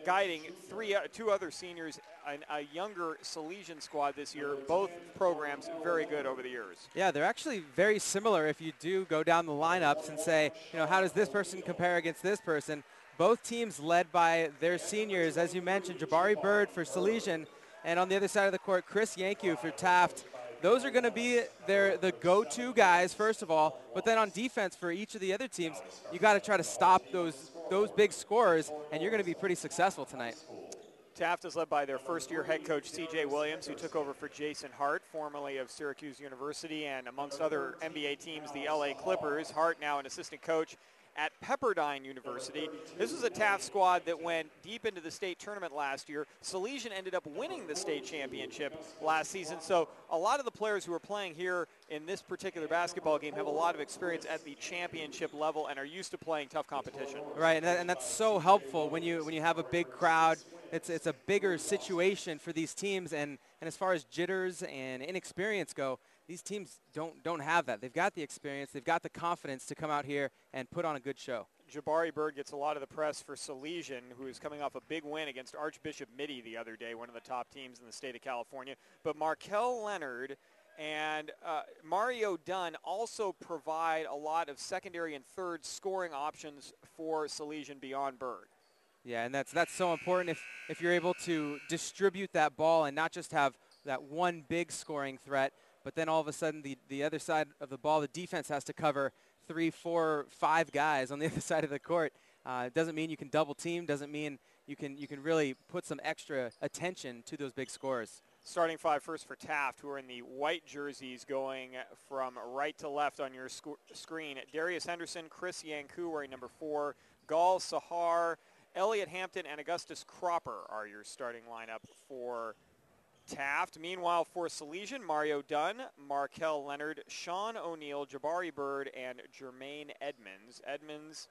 guiding two other seniors, a younger Salesian squad this year. Both programs very good over the years. Yeah, they're actually very similar if you do go down the lineups and say, how does this person compare against this person? Both teams led by their seniors, as you mentioned, Jabari Bird for Salesian, and on the other side of the court, Chris Yanku for Taft. Those are going to be the go-to guys, first of all, but then on defense for each of the other teams, you got to try to stop those big scorers, and you're going to be pretty successful tonight. Taft is led by their first-year head coach, C.J. Williams, who took over for Jason Hart, formerly of Syracuse University, and amongst other NBA teams, the L.A. Clippers. Hart now an assistant coach at Pepperdine University. This was a Taft squad that went deep into the state tournament last year. Salesian ended up winning the state championship last season, so a lot of the players who are playing here in this particular basketball game have a lot of experience at the championship level and are used to playing tough competition. Right, and that's so helpful when you have a big crowd. It's a bigger situation for these teams, and as far as jitters and inexperience go, these teams don't have that. They've got the experience, they've got the confidence to come out here and put on a good show. Jabari Bird gets a lot of the press for Salesian, who is coming off a big win against Archbishop Mitty the other day, one of the top teams in the state of California. But Markel Leonard and Mario Dunn also provide a lot of secondary and third scoring options for Salesian beyond Bird. Yeah, and that's so important if you're able to distribute that ball and not just have that one big scoring threat, but then all of a sudden the other side of the ball, the defense has to cover 3, 4, 5 guys on the other side of the court. It doesn't mean you can double team, doesn't mean you can really put some extra attention to those big scores. Starting five first for Taft, who are in the white jerseys going from right to left on your screen. Darius Henderson, Chris Yanku wearing number 4, Gal Sahar, Elliot Hampton, and Augustus Cropper are your starting lineup for Taft. Meanwhile, for Salesian, Mario Dunn, Markel Leonard, Sean O'Neill, Jabari Bird, and Jermaine Edmonds. Edmonds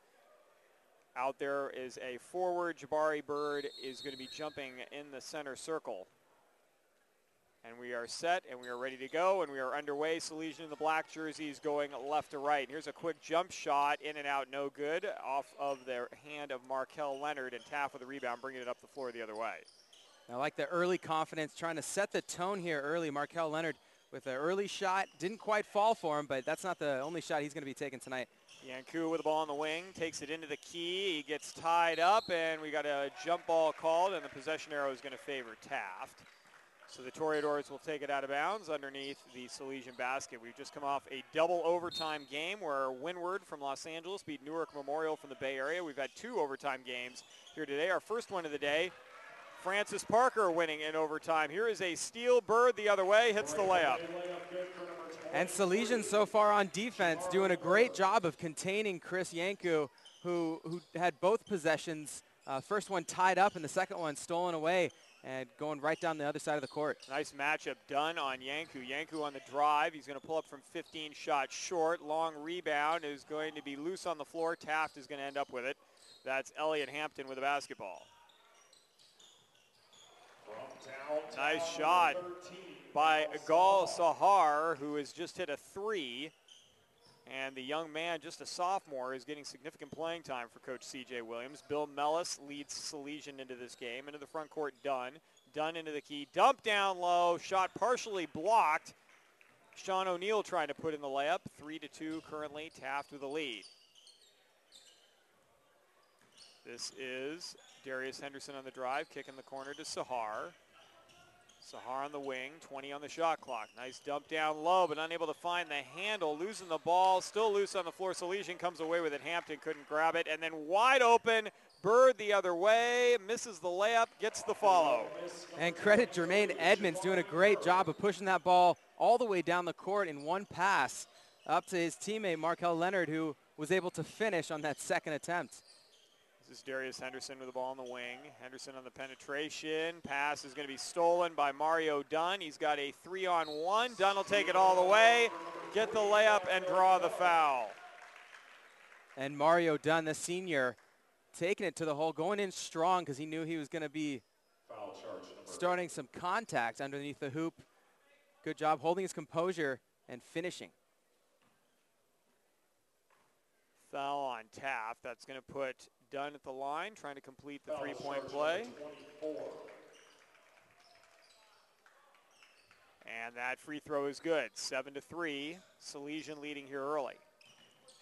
out there is a forward. Jabari Bird is going to be jumping in the center circle. And we are set, and we are ready to go, and we are underway. Salesian in the black jerseys going left to right. Here's a quick jump shot, in and out, no good, off of the hand of Markel Leonard, and Taft with the rebound, bringing it up the floor the other way. I like the early confidence, trying to set the tone here early. Markel Leonard with an early shot. Didn't quite fall for him, but that's not the only shot he's going to be taking tonight. Yanku with the ball on the wing, takes it into the key. He gets tied up, and we got a jump ball called, and the possession arrow is going to favor Taft. So the Toreadors will take it out of bounds underneath the Salesian basket. We've just come off a double overtime game where Windward from Los Angeles beat Newark Memorial from the Bay Area. We've had 2 overtime games here today. Our first one of the day, Francis Parker winning in overtime. Here is a steal. Bird the other way, hits the layup. And Salesian so far on defense doing a great job of containing Chris Yanku, who had both possessions. First one tied up and the second one stolen away, and going right down the other side of the court. Nice matchup done on Yanku. Yanku on the drive. He's going to pull up from 15 shots short. Long rebound is going to be loose on the floor. Taft is going to end up with it. That's Elliot Hampton with the basketball. Nice shot by Gal Sahar, who has just hit a 3. And the young man, just a sophomore, is getting significant playing time for Coach C.J. Williams. Bill Mellis leads Salesian into this game. Into the front court, Dunn. Dunn into the key. Dump down low. Shot partially blocked. Sean O'Neill trying to put in the layup. 3-2 currently. Taft with the lead. This is Darius Henderson on the drive. Kick in the corner to Sahar. Sahar on the wing, 20 on the shot clock. Nice dump down low, but unable to find the handle. Losing the ball, still loose on the floor. Salesian comes away with it. Hampton couldn't grab it. And then wide open, Bird the other way, misses the layup, gets the follow. And credit Jermaine Edmonds doing a great job of pushing that ball all the way down the court in one pass up to his teammate, Markel Leonard, who was able to finish on that second attempt. This is Darius Henderson with the ball on the wing. Henderson on the penetration. Pass is going to be stolen by Mario Dunn. He's got a 3-on-1. Dunn will take it all the way, get the layup, and draw the foul. And Mario Dunn, the senior, taking it to the hole, going in strong because he knew he was going to be starting some contact underneath the hoop. Good job holding his composure and finishing. Foul on Taft. That's going to put Dunn at the line, trying to complete the three-point play. And that free throw is good. 7-3. Salesian leading here early.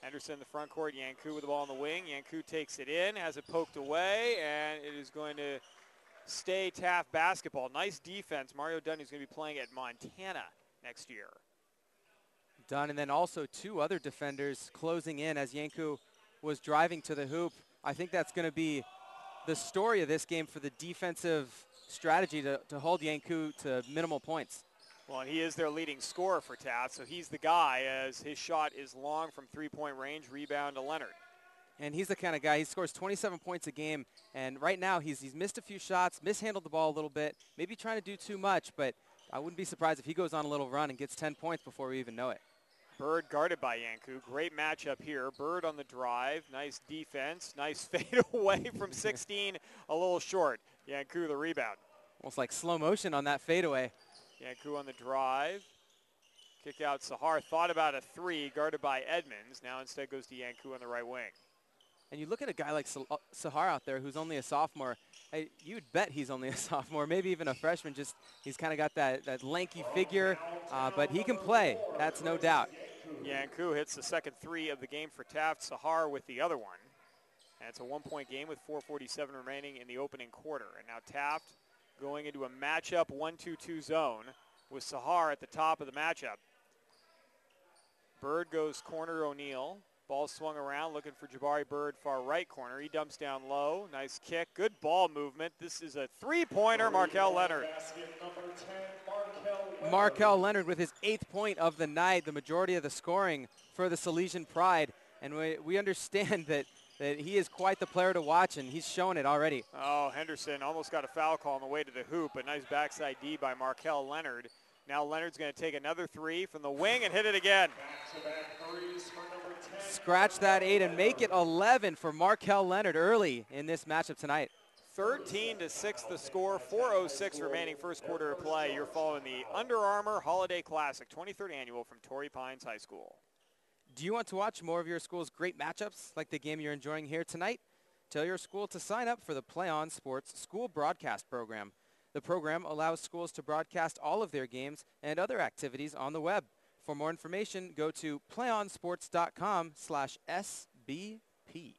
Henderson in the front court. Yanku with the ball on the wing. Yanku takes it in, has it poked away, and it is going to stay Taft basketball. Nice defense. Mario Dunn is going to be playing at Montana next year. Dunn, and then also two other defenders closing in as Yanku was driving to the hoop. I think that's going to be the story of this game for the defensive strategy to hold Yanku to minimal points. Well, and he is their leading scorer for Taft, so he's the guy as his shot is long from three-point range, rebound to Leonard. And he's the kind of guy, he scores 27 points a game, and right now he's missed a few shots, mishandled the ball a little bit, maybe trying to do too much, but I wouldn't be surprised if he goes on a little run and gets 10 points before we even know it. Bird guarded by Yanku. Great matchup here. Bird on the drive. Nice defense. Nice fade away from 16. A little short. Yanku the rebound. Almost like slow motion on that fadeaway. Yanku on the drive. Kick out Sahar. Thought about a three. Guarded by Edmonds. Now instead goes to Yanku on the right wing. And you look at a guy like Sahar out there who's only a sophomore. Hey, you'd bet he's only a sophomore, maybe even a freshman. Just he's kind of got that lanky figure, but he can play. That's no doubt. Yanku hits the second three of the game for Taft. Sahar with the other one. And it's a one-point game with 4:47 remaining in the opening quarter. And now Taft going into a matchup 1-2-2 zone with Sahar at the top of the matchup. Bird goes corner O'Neal. Ball swung around, looking for Jabari Bird, far right corner. He dumps down low. Nice kick. Good ball movement. This is a three-pointer, Markel Leonard. Markel Leonard with his 8th point of the night, the majority of the scoring for the Salesian Pride. And we understand that he is quite the player to watch, and he's shown it already. Oh, Henderson almost got a foul call on the way to the hoop. A nice backside D by Markel Leonard. Now Leonard's going to take another three from the wing and hit it again. Scratch that 8 and make it 11 for Markel Leonard early in this matchup tonight. 13-6 the score, 4:06 remaining first quarter of play. You're following the Under Armour Holiday Classic, 23rd annual from Torrey Pines High School. Do you want to watch more of your school's great matchups like the game you're enjoying here tonight? Tell your school to sign up for the Play On Sports School Broadcast Program. The program allows schools to broadcast all of their games and other activities on the web. For more information, go to playonsports.com/SBP.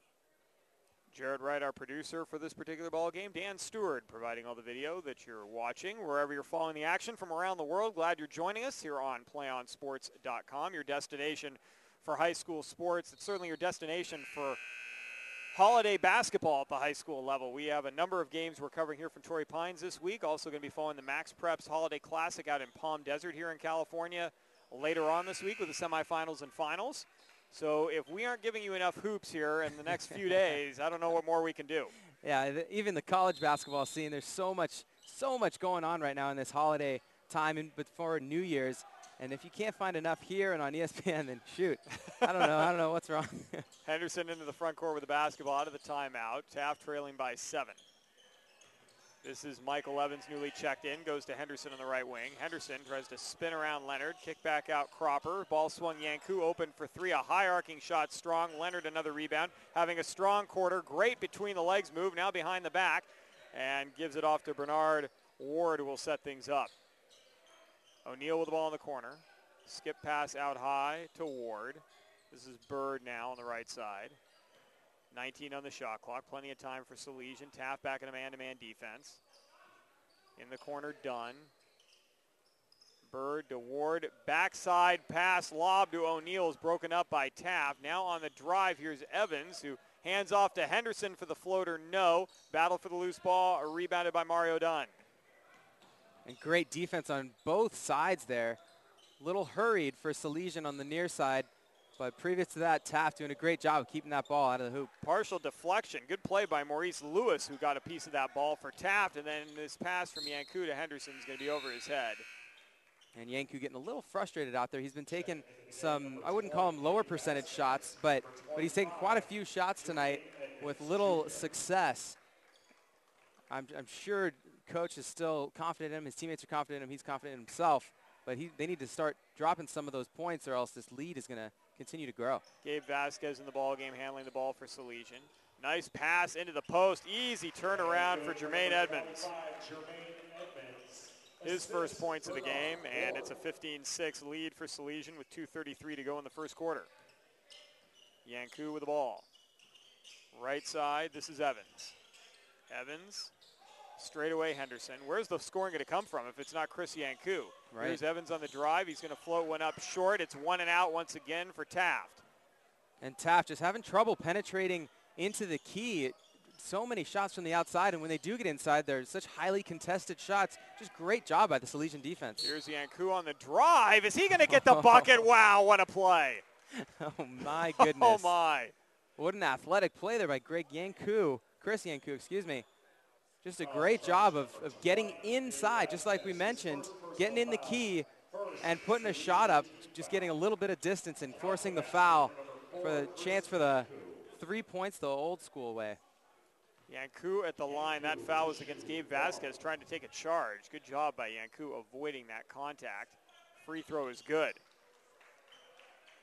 Jared Wright, our producer for this particular ball game. Dan Stewart providing all the video that you're watching wherever you're following the action from around the world. Glad you're joining us here on playonsports.com, your destination for high school sports. It's certainly your destination for holiday basketball at the high school level. We have a number of games we're covering here from Torrey Pines this week. Also going to be following the Max Preps Holiday Classic out in Palm Desert here in California later on this week with the semifinals and finals. So if we aren't giving you enough hoops here in the next few days, I don't know what more we can do. Yeah, even the college basketball scene, there's so much going on right now in this holiday time and before New Year's. And if you can't find enough here and on ESPN, then shoot. I don't know what's wrong. Henderson into the front court with the basketball out of the timeout. Taft trailing by 7. This is Michael Evans, newly checked in, goes to Henderson on the right wing. Henderson tries to spin around Leonard, kick back out Cropper. Ball swung Yanku open for three, a high arcing shot, strong. Leonard another rebound, having a strong quarter. Great between the legs move, now behind the back, and gives it off to Bernard Ward, who will set things up. O'Neal with the ball in the corner. Skip pass out high to Ward. This is Bird now on the right side. 19 on the shot clock. Plenty of time for Salesian. Taft back in a man-to-man defense. In the corner, Dunn. Bird to Ward. Backside pass lob to O'Neal is broken up by Taft. Now on the drive, here's Evans, who hands off to Henderson for the floater. No. Battle for the loose ball. Rebounded by Mario Dunn. And great defense on both sides there. Little hurried for Salesian on the near side. But previous to that, Taft doing a great job of keeping that ball out of the hoop. Partial deflection. Good play by Maurice Lewis, who got a piece of that ball for Taft. And then this pass from Yanku to Henderson is going to be over his head. And Yanku getting a little frustrated out there. He's been taking some, I wouldn't call them lower percentage shots, but he's taken quite a few shots tonight with little success. I'm sure coach is still confident in him. His teammates are confident in him. He's confident in himself. But they need to start dropping some of those points or else this lead is going to continue to grow. Gabe Vasquez in the ball game, handling the ball for Salesian. Nice pass into the post. Easy turnaround for Jermaine Edmonds. His first points of the game, and it's a 15-6 lead for Salesian with 2:33 to go in the first quarter. Yanku with the ball. Right side, this is Evans. Evans, straight away Henderson. Where's the scoring going to come from if it's not Chris Yanku? Right. Here's Evans on the drive. He's going to float one up short. It's 1 and out once again for Taft. And Taft just having trouble penetrating into the key. So many shots from the outside, and when they do get inside, they're such highly contested shots. Just great job by the Salesian defense. Here's Yanku on the drive. Is he going to get the bucket? Wow, what a play. Oh, my goodness. Oh, my. What an athletic play there by Chris Yanku, excuse me. Just a great job of getting inside, just like we mentioned, getting in the key and putting a shot up, just getting a little bit of distance and forcing the foul for the chance for the 3 points the old school way. Yanku at the line. That foul was against Gabe Vasquez trying to take a charge. Good job by Yanku avoiding that contact. Free throw is good.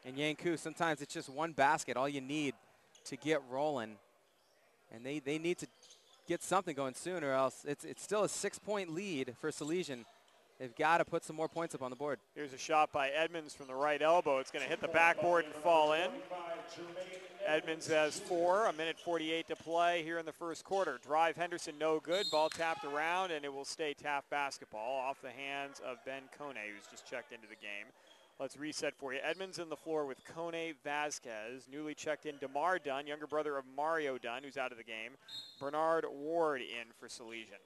And Yanku, sometimes it's just one basket, all you need to get rolling. And they need to get something going soon, or else it's still a 6-point lead for Salesian. They've got to put some more points up on the board. Here's a shot by Edmonds from the right elbow. It's going to hit the backboard and fall in. Edmonds has 4, 1:48 to play here in the first quarter. Drive Henderson, no good. Ball tapped around, and it will stay Taft basketball off the hands of Ben Kone, who's just checked into the game. Let's reset for you. Edmonds in the floor with Kone, Vasquez. Newly checked in DeMar Dunn, younger brother of Mario Dunn, who's out of the game. Bernard Ward in for Salesian.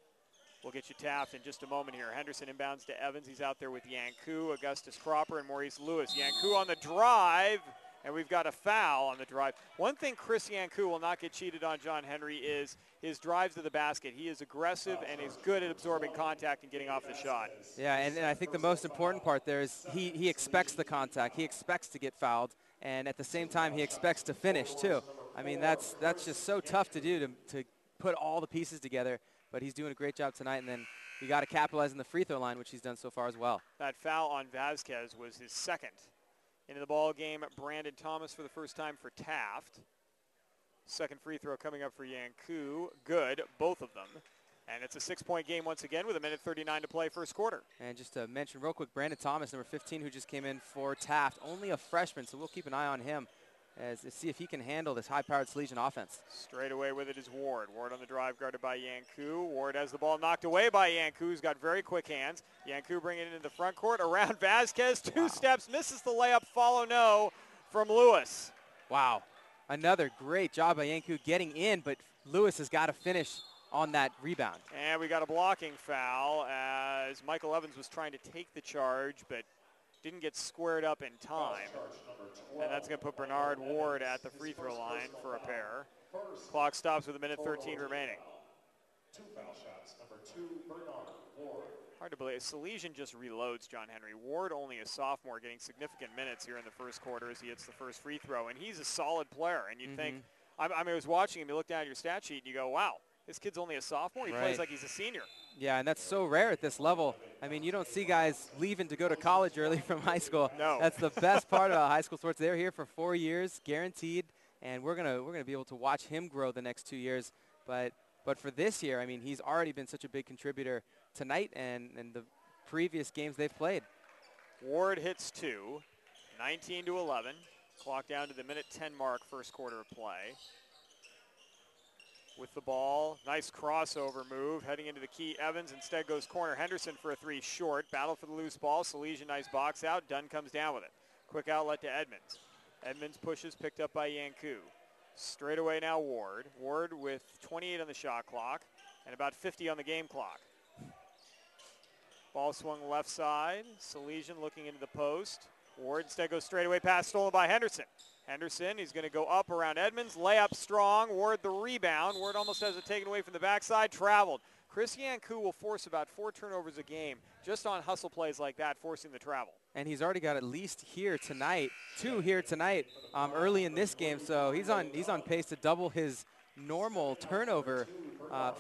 We'll get you Taft in just a moment here. Henderson inbounds to Evans. He's out there with Yanku, Augustus Cropper, and Maurice Lewis. Yanku on the drive, and we've got a foul on the drive. One thing Chris Yanku will not get cheated on, John Henry, is his drives to the basket. He is aggressive and is good at absorbing contact and getting off the shot. Yeah, and I think the most important part there is he expects the contact. He expects to get fouled, and at the same time, he expects to finish, too. I mean, that's just so tough to do, to put all the pieces together. But he's doing a great job tonight, and then you got to capitalize on the free throw line, which he's done so far as well. That foul on Vasquez was his second. Into the ball game, Brandon Thomas for the first time for Taft. Second free throw coming up for Yanku. Good, both of them. And it's a 6-point game once again with 1:39 to play first quarter. And just to mention real quick, Brandon Thomas, number 15, who just came in for Taft, only a freshman, so we'll keep an eye on him to see if he can handle this high-powered Salesian offense. Straight away with it is Ward. Ward on the drive, guarded by Yanku. Ward has the ball knocked away by Yanku, who's got very quick hands. Yanku bringing it into the front court around Vasquez. Two steps, misses the layup, follow no from Lewis. Wow. Another great job by Yanku getting in, but Lewis has got to finish on that rebound. And we got a blocking foul as Michael Evans was trying to take the charge, but didn't get squared up in time. And that's going to put Bernard Ward at the free throw line for a pair. Clock stops with 1:13 remaining. 2 foul shots, number 2, Bernard Ward. Hard to believe. Salesian just reloads, John Henry. Ward, only a sophomore, getting significant minutes here in the first quarter as he hits the first free throw. And he's a solid player. And you'd think, I was watching him, you look down at your stat sheet and you go, wow, this kid's only a sophomore. He plays like he's a senior. Yeah, and that's so rare at this level. I mean, you don't see guys leaving to go to college early from high school. No. That's the best part about high school sports. They're here for 4 years, guaranteed, and we're gonna be able to watch him grow the next 2 years. But for this year, I mean, he's already been such a big contributor tonight and the previous games they've played. Ward hits 2, 19-11. Clock down to the 1:10 mark, first quarter of play. With the ball, nice crossover move, heading into the key. Evans instead goes corner. Henderson for a 3 short. Battle for the loose ball. Salesian, nice box out. Dunn comes down with it. Quick outlet to Edmonds. Edmonds pushes, picked up by Yanku. Straight away now Ward. Ward with 28 on the shot clock and about 50 on the game clock. Ball swung left side. Salesian looking into the post. Ward instead goes straight away pass stolen by Henderson. Henderson, he's going to go up around Edmonds. Layup strong. Ward the rebound. Ward almost has it taken away from the backside. Traveled. Chris Yanku will force about 4 turnovers a game just on hustle plays like that, forcing the travel. And he's already got at least here tonight, 2 here tonight early in this game. So he's on pace to double his normal turnover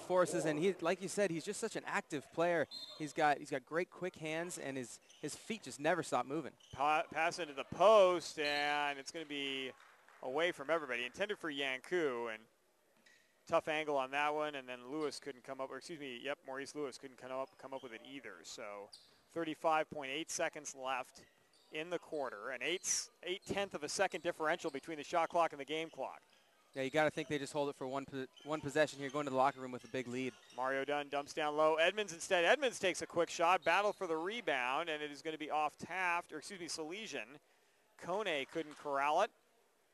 forces. And he, like you said, he's just such an active player. He's got great quick hands, and his feet just never stop moving. Pass into the post, and it's going to be away from everybody. Intended for Yanku, and tough angle on that one, and then Lewis couldn't come up, or excuse me, yep, Maurice Lewis couldn't come up with it either. So 35.8 seconds left in the quarter, an 8/10 of a second differential between the shot clock and the game clock. Yeah, you got to think they just hold it for one possession here, going to the locker room with a big lead. Mario Dunn dumps down low. Edmonds instead. Edmonds takes a quick shot, battle for the rebound, and it is going to be off Taft, or excuse me, Salesian. Kone couldn't corral it,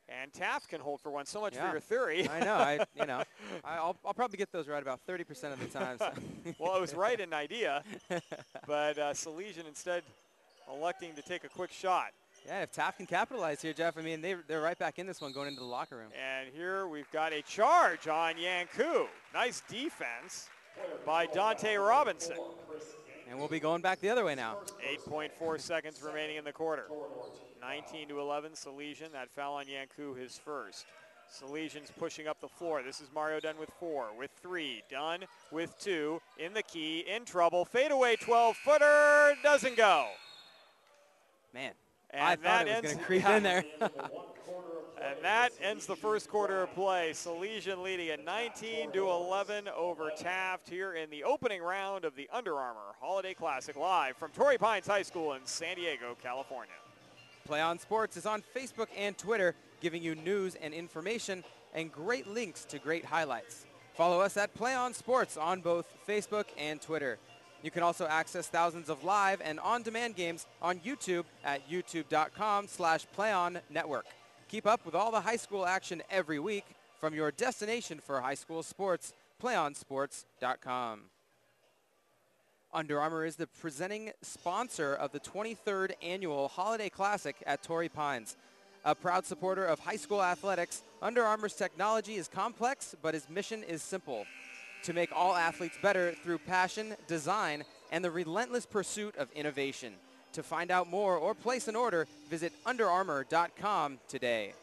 and Taft can hold for one. So much for your theory. I know. I'll probably get those right about 30% of the time. So. Well, it was right in idea, but Salesian instead electing to take a quick shot. Yeah, if Taft can capitalize here, Jeff, I mean, they're right back in this one going into the locker room. And here we've got a charge on Yanku. Nice defense by Dante Robinson. And we'll be going back the other way now. 8.4 seconds remaining in the quarter. 19-11, Salesian. That foul on Yanku, his first. Salesian's pushing up the floor. This is Mario Dunn with 4, with 3. Dunn with 2, in the key, in trouble. Fadeaway 12-footer, doesn't go. Man. And I thought it was going to creep in there. And that ends the first quarter of play. Salesian leading at 19-11 over Taft here in the opening round of the Under Armour Holiday Classic, live from Torrey Pines High School in San Diego, California. Play On Sports is on Facebook and Twitter, giving you news and information and great links to great highlights. Follow us at Play On Sports on both Facebook and Twitter. You can also access thousands of live and on-demand games on YouTube at youtube.com/playonnetwork. Keep up with all the high school action every week from your destination for high school sports, playonsports.com. Under Armour is the presenting sponsor of the 23rd Annual Holiday Classic at Torrey Pines. A proud supporter of high school athletics, Under Armour's technology is complex, but his mission is simple: to make all athletes better through passion, design, and the relentless pursuit of innovation. To find out more or place an order, visit underarmour.com today.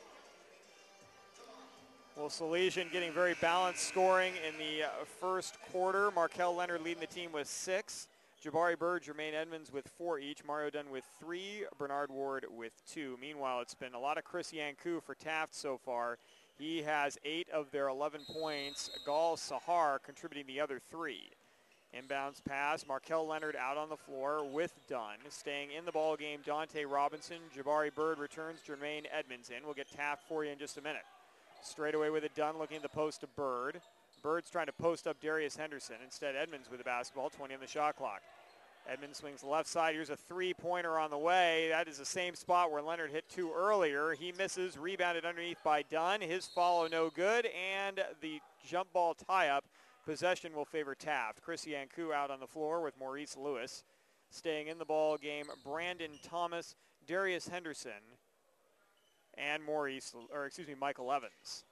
Well, Salesian getting very balanced scoring in the first quarter. Markel Leonard leading the team with 6. Jabari Bird, Jermaine Edmonds with 4 each. Mario Dunn with 3. Bernard Ward with 2. Meanwhile, it's been a lot of Chris Yanku for Taft so far. He has 8 of their 11 points. Gal Sahar contributing the other 3. Inbounds pass. Markel Leonard out on the floor with Dunn. Staying in the ball game, Dante Robinson. Jabari Bird returns. Jermaine Edmonds in. We'll get Taft for you in just a minute. Straight away with it, Dunn looking at the post to Bird. Bird's trying to post up Darius Henderson. Instead, Edmonds with the basketball, 20 on the shot clock. Edmonds swings left side. Here's a three-pointer on the way. That is the same spot where Leonard hit 2 earlier. He misses, rebounded underneath by Dunn. His follow no good, and the jump ball tie-up. Possession will favor Taft. Chris Yanku out on the floor with Maurice Lewis. Staying in the ball game, Brandon Thomas, Darius Henderson, and Michael Evans.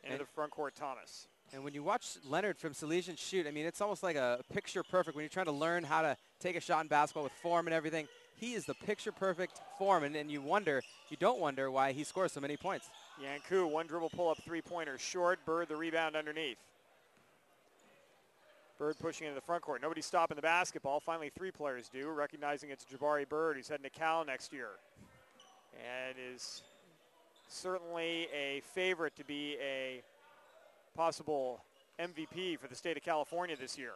Into the front court, Thomas. And when you watch Leonard from Salesian shoot, I mean, it's almost like a picture perfect when you're trying to learn how to take a shot in basketball with form and everything. He is the picture perfect form, and you don't wonder why he scores so many points. Yanku, one dribble pull-up three-pointer short. Bird the rebound underneath. Bird pushing into the front court. Nobody stopping the basketball. Finally, 3 players do, recognizing it's Jabari Bird, who's heading to Cal next year. And is certainly a favorite to be a possible MVP for the state of California this year.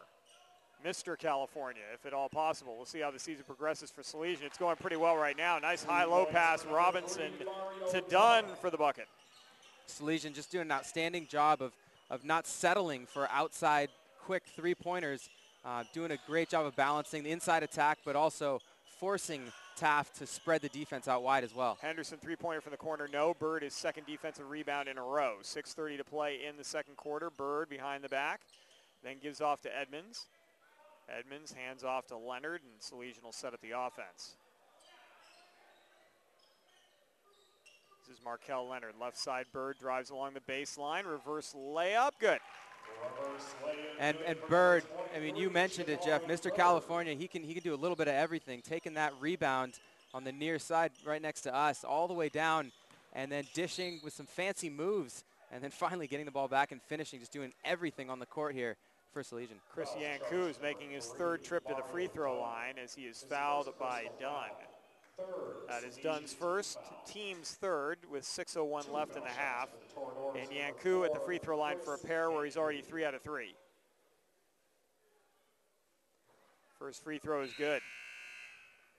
Mr. California, if at all possible. We'll see how the season progresses for Salesian. It's going pretty well right now. Nice high-low pass, Robinson to Dunn for the bucket. Salesian just doing an outstanding job of not settling for outside quick three-pointers, doing a great job of balancing the inside attack, but also forcing Taft to spread the defense out wide as well. Henderson three-pointer from the corner, no. Bird his second defensive rebound in a row. 6:30 to play in the second quarter. Bird behind the back, then gives off to Edmonds. Edmonds hands off to Leonard, and Salesian will set up the offense. This is Markel Leonard. Left side, Bird drives along the baseline. Reverse layup, good. And Bird, I mean, you mentioned it, Jeff. Mr. California, he can do a little bit of everything. Taking that rebound on the near side right next to us all the way down, and then dishing with some fancy moves, and then finally getting the ball back and finishing, just doing everything on the court here for Salesian. Chris Yanku is making his 3rd trip to the free throw line as he is fouled by Dunn. That is Dunn's first, team's third with 6:01 left in the half. And Yanku at the free throw line for a pair where he's already 3 out of 3. First free throw is good.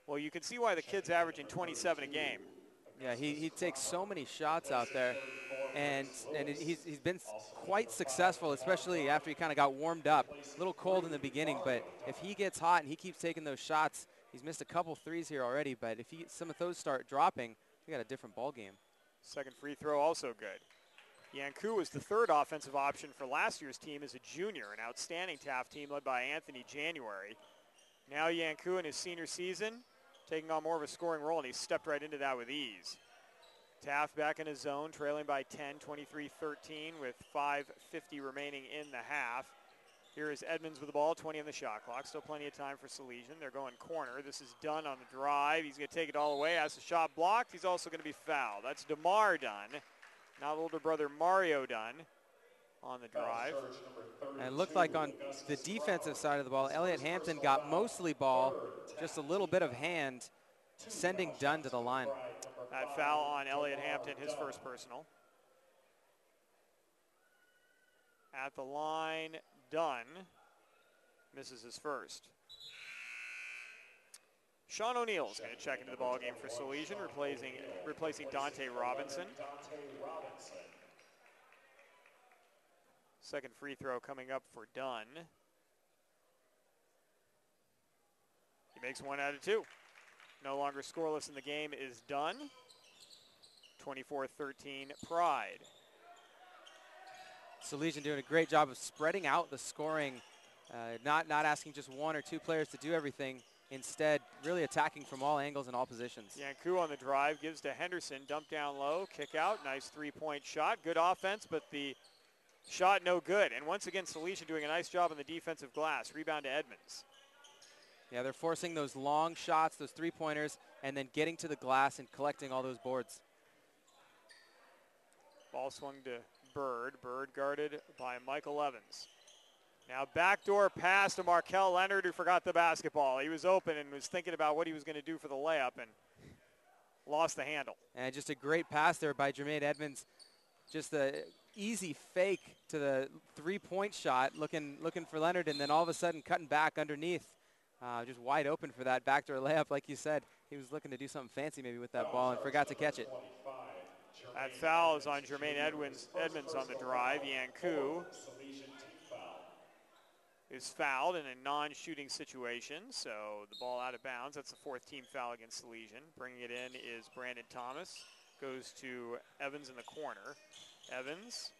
Well, you can see why the kid's averaging 27 a game. Yeah, he takes so many shots out there, and he's been quite successful, especially after he kind of got warmed up. A little cold in the beginning, but if he gets hot and he keeps taking those shots, he's missed a couple threes here already, but if some of those start dropping, we got a different ball game. Second free throw also good. Yanku was the third offensive option for last year's team as a junior, an outstanding Taft team led by Anthony January. Now Yanku in his senior season, taking on more of a scoring role, and he stepped right into that with ease. Taft back in his zone, trailing by 10, 23-13 with 5:50 remaining in the half. Here is Edmonds with the ball, 20 on the shot clock. Still plenty of time for Salesian. They're going corner. This is Dunn on the drive. He's going to take it all away. Has the shot blocked. He's also going to be fouled. That's DeMar Dunn, not older brother Mario Dunn, on the drive. And it looked like on the defensive side of the ball, Elliott Hampton got mostly ball, just a little bit of hand, sending Dunn to the line. That foul on Elliott Hampton, his first personal. At the line, Dunn misses his first. Sean O'Neill's going to check into the ballgame for Salesian, replacing Dante Robinson. Second free throw coming up for Dunn. He makes 1 out of 2. No longer scoreless in the game is Dunn. 24-13 Pride. Salesian doing a great job of spreading out the scoring, not asking just 1 or 2 players to do everything. Instead, really attacking from all angles and all positions. Yanku on the drive, gives to Henderson, dump down low, kick out, nice three-point shot. Good offense, but the shot no good. And once again, Salesian doing a nice job on the defensive glass. Rebound to Edmonds. Yeah, they're forcing those long shots, those three-pointers, and then getting to the glass and collecting all those boards. Ball swung to Bird. Bird guarded by Michael Evans. Now backdoor pass to Markel Leonard, who forgot the basketball. He was open and was thinking about what he was going to do for the layup and lost the handle. And just a great pass there by Jermaine Edmonds. Just the easy fake to the three-point shot, looking for Leonard, and then all of a sudden cutting back underneath. Just wide open for that backdoor layup. Like you said, he was looking to do something fancy maybe with that ball and forgot to catch it. That foul is on Jermaine Edmonds on the drive. Yanku is fouled in a non-shooting situation, so the ball out of bounds. That's the 4th team foul against Salesian. Bringing it in is Brandon Thomas. Goes to Evans in the corner. Evans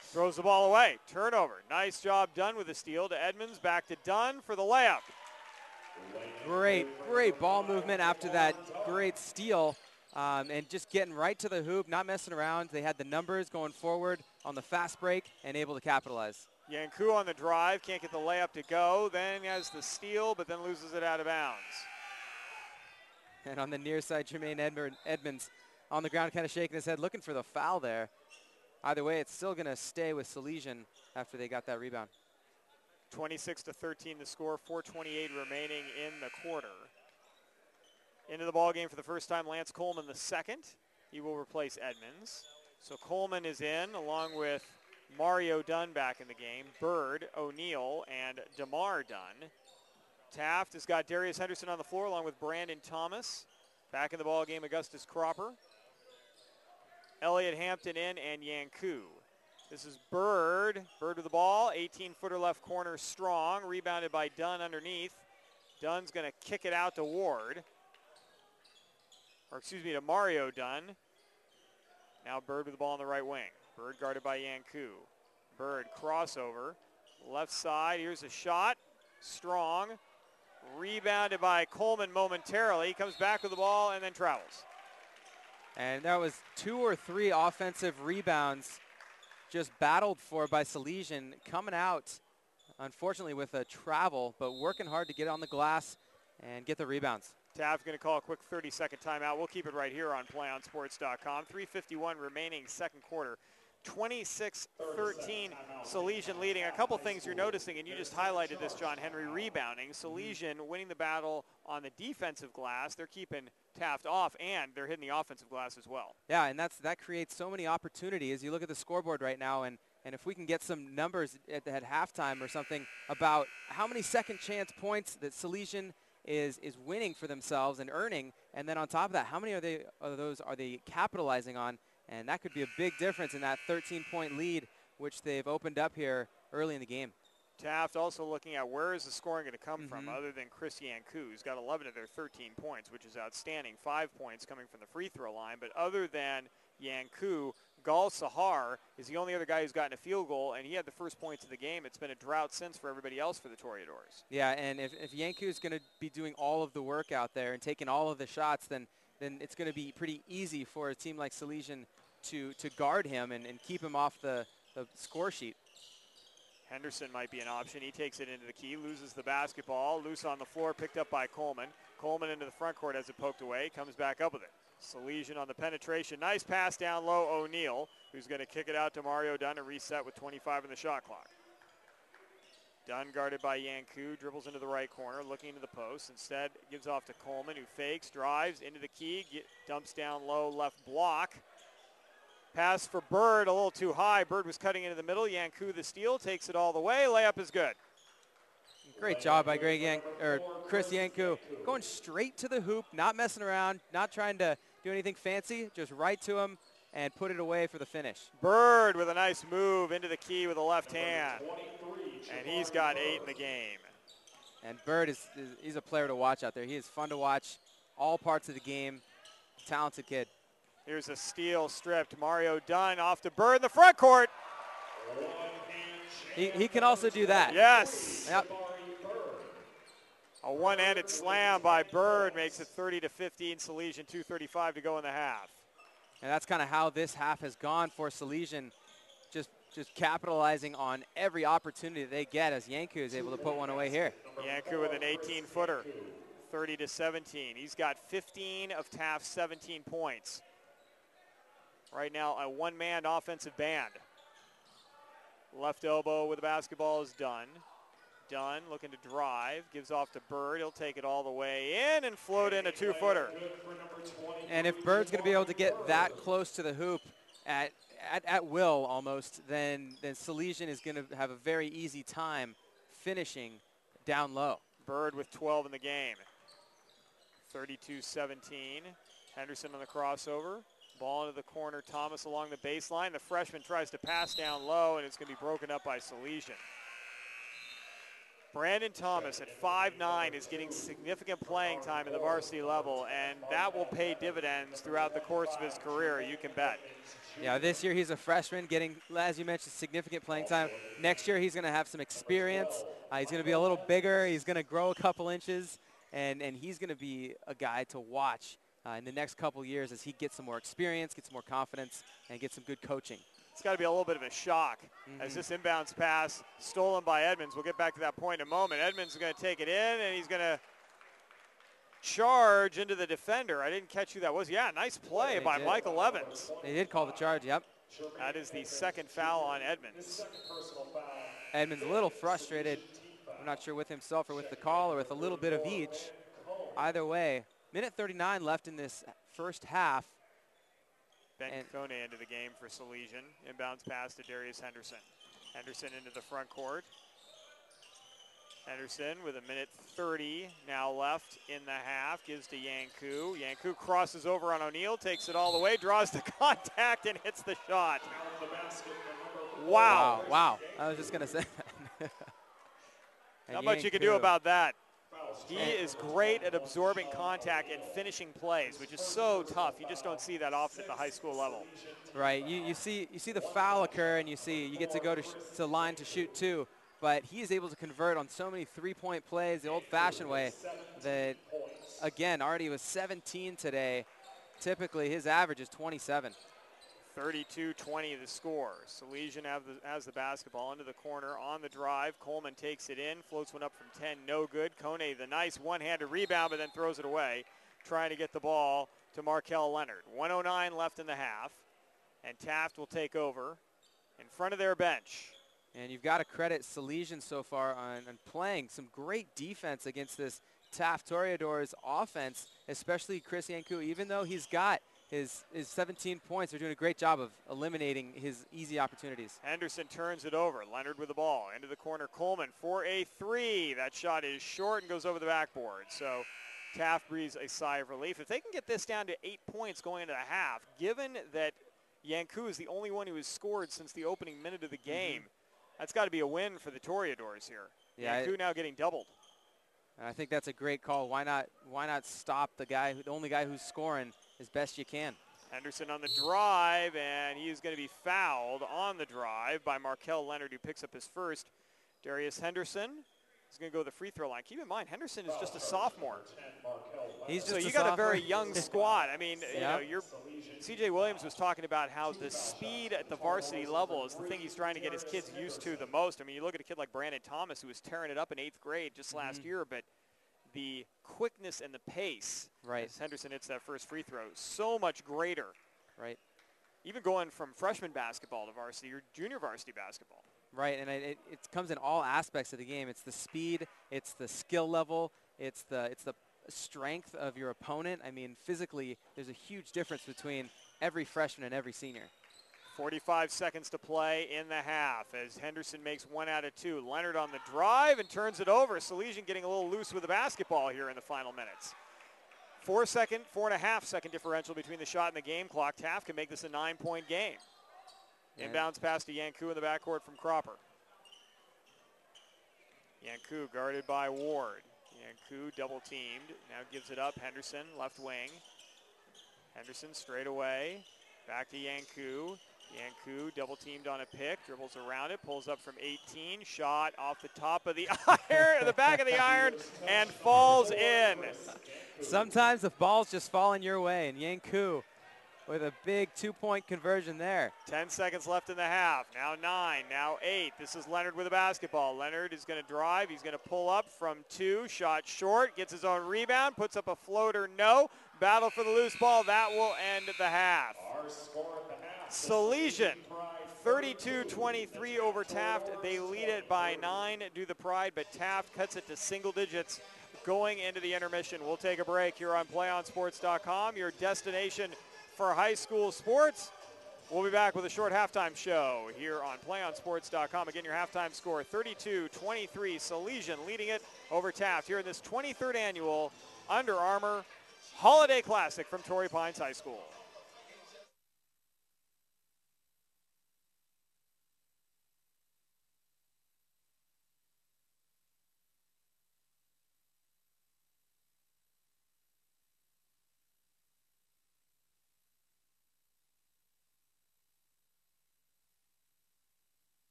throws the ball away. Turnover. Nice job done with the steal to Edmonds. Back to Dunn for the layup. Great ball movement after that great steal. And just getting right to the hoop, not messing around. They had the numbers going forward on the fast break and able to capitalize. Yanku on the drive, can't get the layup to go. Then has the steal, but then loses it out of bounds. And on the near side, Jermaine Edmonds on the ground kind of shaking his head, looking for the foul there. Either way, it's still going to stay with Salesian after they got that rebound. 26-13 the score, 4:28 remaining in the quarter. Into the ball game for the first time, Lance Coleman the second. He will replace Edmonds. So Coleman is in along with Mario Dunn back in the game, Bird, O'Neill, and DeMar Dunn. Taft has got Darius Henderson on the floor along with Brandon Thomas. Back in the ball game, Augustus Cropper. Elliott Hampton in and Yanku. This is Bird. Bird with the ball, 18-footer left corner strong, rebounded by Dunn underneath. Dunn's going to kick it out to Ward. Or excuse me, to Mario Dunn. Now Bird with the ball on the right wing. Bird guarded by Yanku. Bird crossover. Left side, here's a shot. Strong. Rebounded by Coleman momentarily. He comes back with the ball and then travels. And that was 2 or 3 offensive rebounds just battled for by Salesian, coming out, unfortunately, with a travel, but working hard to get on the glass and get the rebounds. Taft going to call a quick 30-second timeout. We'll keep it right here on PlayOnSports.com. 3:51 remaining second quarter. 26-13, Salesian leading. A couple things you're noticing, and you just highlighted this, John Henry, rebounding. Salesian winning the battle on the defensive glass. They're keeping Taft off, and they're hitting the offensive glass as well. Yeah, and that creates so many opportunities. You look at the scoreboard right now, and if we can get some numbers at halftime or something about how many second chance points that Salesian is winning for themselves and earning, and then on top of that, how many are they capitalizing on? And that could be a big difference in that 13-point lead, which they've opened up here early in the game. Taft also looking at where is the scoring going to come from other than Chris Yanku, who's got 11 of their 13 points, which is outstanding. 5 points coming from the free throw line. But other than Yanku, Gal Sahar is the only other guy who's gotten a field goal, and he had the first points of the game. It's been a drought since for everybody else for the Toreadors. Yeah, and if Yanku is going to be doing all of the work out there and taking all of the shots, then it's going to be pretty easy for a team like Salesian to guard him and keep him off the score sheet. Henderson might be an option. He takes it into the key, loses the basketball, loose on the floor, picked up by Coleman. Coleman into the front court as it poked away, comes back up with it. Salesian on the penetration. Nice pass down low, O'Neal, who's going to kick it out to Mario Dunn and reset with 25 in the shot clock. Dunn guarded by Yanku, dribbles into the right corner, looking into the post. Instead, gives off to Coleman, who fakes, drives into the key, dumps down low, left block. Pass for Bird, a little too high. Bird was cutting into the middle. Yanku the steal, takes it all the way. Layup is good. Great job by Chris Yanku, going straight to the hoop, not messing around, not trying to do anything fancy, just right to him and put it away for the finish. Bird with a nice move into the key with a left hand, and he's got 8 in the game. And Bird he's a player to watch out there. He is fun to watch all parts of the game. Talented kid. Here's a steal stripped. Mario Dunn off to Bird in the front court. He can also do that. Yes. Yep. A one-handed slam by Bird makes it 30-15. Salesian 2:35 to go in the half. And that's kind of how this half has gone for Salesian, just capitalizing on every opportunity that they get as Yanku is able to put one away here. Yanku with an 18-footer, 30-17. He's got 15 of Taft's 17 points. Right now, a one-man offensive band. Left elbow with the basketball is Dunn. Dunn looking to drive, gives off to Bird. He'll take it all the way in and float in a 2-footer. And if Bird's going to be able to get that close to the hoop at will almost, then Salesian is going to have a very easy time finishing down low. Bird with 12 in the game. 32-17. Henderson on the crossover. Ball into the corner. Thomas along the baseline. The freshman tries to pass down low, and it's going to be broken up by Salesian. Brandon Thomas at 5'9" is getting significant playing time at the varsity level, and that will pay dividends throughout the course of his career, you can bet. Yeah, this year he's a freshman getting, as you mentioned, significant playing time. Next year he's going to have some experience. He's going to be a little bigger. He's going to grow a couple inches, and he's going to be a guy to watch in the next couple years as he gets some more experience, gets some more confidence, and gets some good coaching. It's got to be a little bit of a shock as this inbounds pass stolen by Edmonds. We'll get back to that point in a moment. Edmonds is going to take it in, and he's going to charge into the defender. I didn't catch who that was. Yeah, nice play by Michael Evans. They did call the charge, yep. That is the second foul on Edmonds. Edmonds a little frustrated. I'm not sure with himself or with the call or with a little bit of each. Either way, minute 39 left in this first half. Ben Kone into the game for Salesian. Inbounds pass to Darius Henderson. Henderson into the front court. Henderson with a minute 30 now left in the half. Gives to Yanku. Yanku crosses over on O'Neal, takes it all the way, draws the contact, and hits the shot. Wow. Wow. I was just going to say that. Not much you can do about that. He is great at absorbing contact and finishing plays, which is so tough. You just don't see that often at the high school level. Right. You see the foul occur, and you get to go to line to shoot two. But he is able to convert on so many three-point plays the old-fashioned way that, again, already was 17 today. Typically, his average is 27. 32-20 the score. Salesian has the basketball into the corner on the drive. Coleman takes it in, floats one up from 10, no good. Kone, the nice one-handed rebound, but then throws it away, trying to get the ball to Markel Leonard. 1:09 left in the half, and Taft will take over. in front of their bench. And you've got to credit Salesian so far on playing some great defense against this Taft Toreadors offense, especially Chris Yanku. Even though he's got his 17 points, they're doing a great job of eliminating his easy opportunities. Henderson turns it over. Leonard with the ball. Into the corner, Coleman for a three. That shot is short and goes over the backboard. So Taft breathes a sigh of relief. If they can get this down to 8 points going into the half, given that Yanku is the only one who has scored since the opening minute of the game, that's got to be a win for the Toreadors here. Yeah, Yanku now getting doubled. I think that's a great call. Why not stop the only guy who's scoring as best you can? Henderson on the drive, and he is going to be fouled on the drive by Markel Leonard, who picks up his first. Darius Henderson is going to go to the free throw line. Keep in mind, Henderson is just a sophomore. He's just so you a got sophomore. a very young squad. I mean, Yeah. you know, C.J. Williams was talking about how the speed at the varsity level is the thing he's trying to get his kids used to the most. I mean, you look at a kid like Brandon Thomas, who was tearing it up in 8th grade just last year, but the quickness and the pace, as Henderson hits that first free throw, so much greater. Right. Even going from freshman basketball to varsity or junior varsity basketball. Right, and it comes in all aspects of the game. It's the speed, it's the skill level, it's the strength of your opponent. I mean, physically, there's a huge difference between every freshman and every senior. 45 seconds to play in the half as Henderson makes 1 out of 2. Leonard on the drive and turns it over. Salesian getting a little loose with the basketball here in the final minutes. 4.5 second differential between the shot and the game clock. Taft can make this a 9-point game. Inbounds pass to Yanku in the backcourt from Cropper. Yanku guarded by Ward. Yanku double teamed. Now gives it up. Henderson, left wing. Henderson straight away. Back to Yanku. Yanku double teamed on a pick. Dribbles around it. Pulls up from 18. Shot off the top of the iron, the back of the iron, and falls in. Sometimes the balls just fall in your way, and Yanku with a big 2-point conversion there. 10 seconds left in the half. Now 9, now 8. This is Leonard with the basketball. Leonard is going to drive. He's going to pull up from 2. Shot short. Gets his own rebound. Puts up a floater. No. Battle for the loose ball. That will end the half. Salesian, 32-23 over Taft. They lead it by 9. Do the Pride, but Taft cuts it to single digits going into the intermission. We'll take a break here on PlayOnSports.com, your destination for high school sports. We'll be back with a short halftime show here on PlayOnSports.com. Again, your halftime score, 32-23. Salesian leading it over Taft here in this 23rd annual Under Armour Holiday Classic from Torrey Pines High School.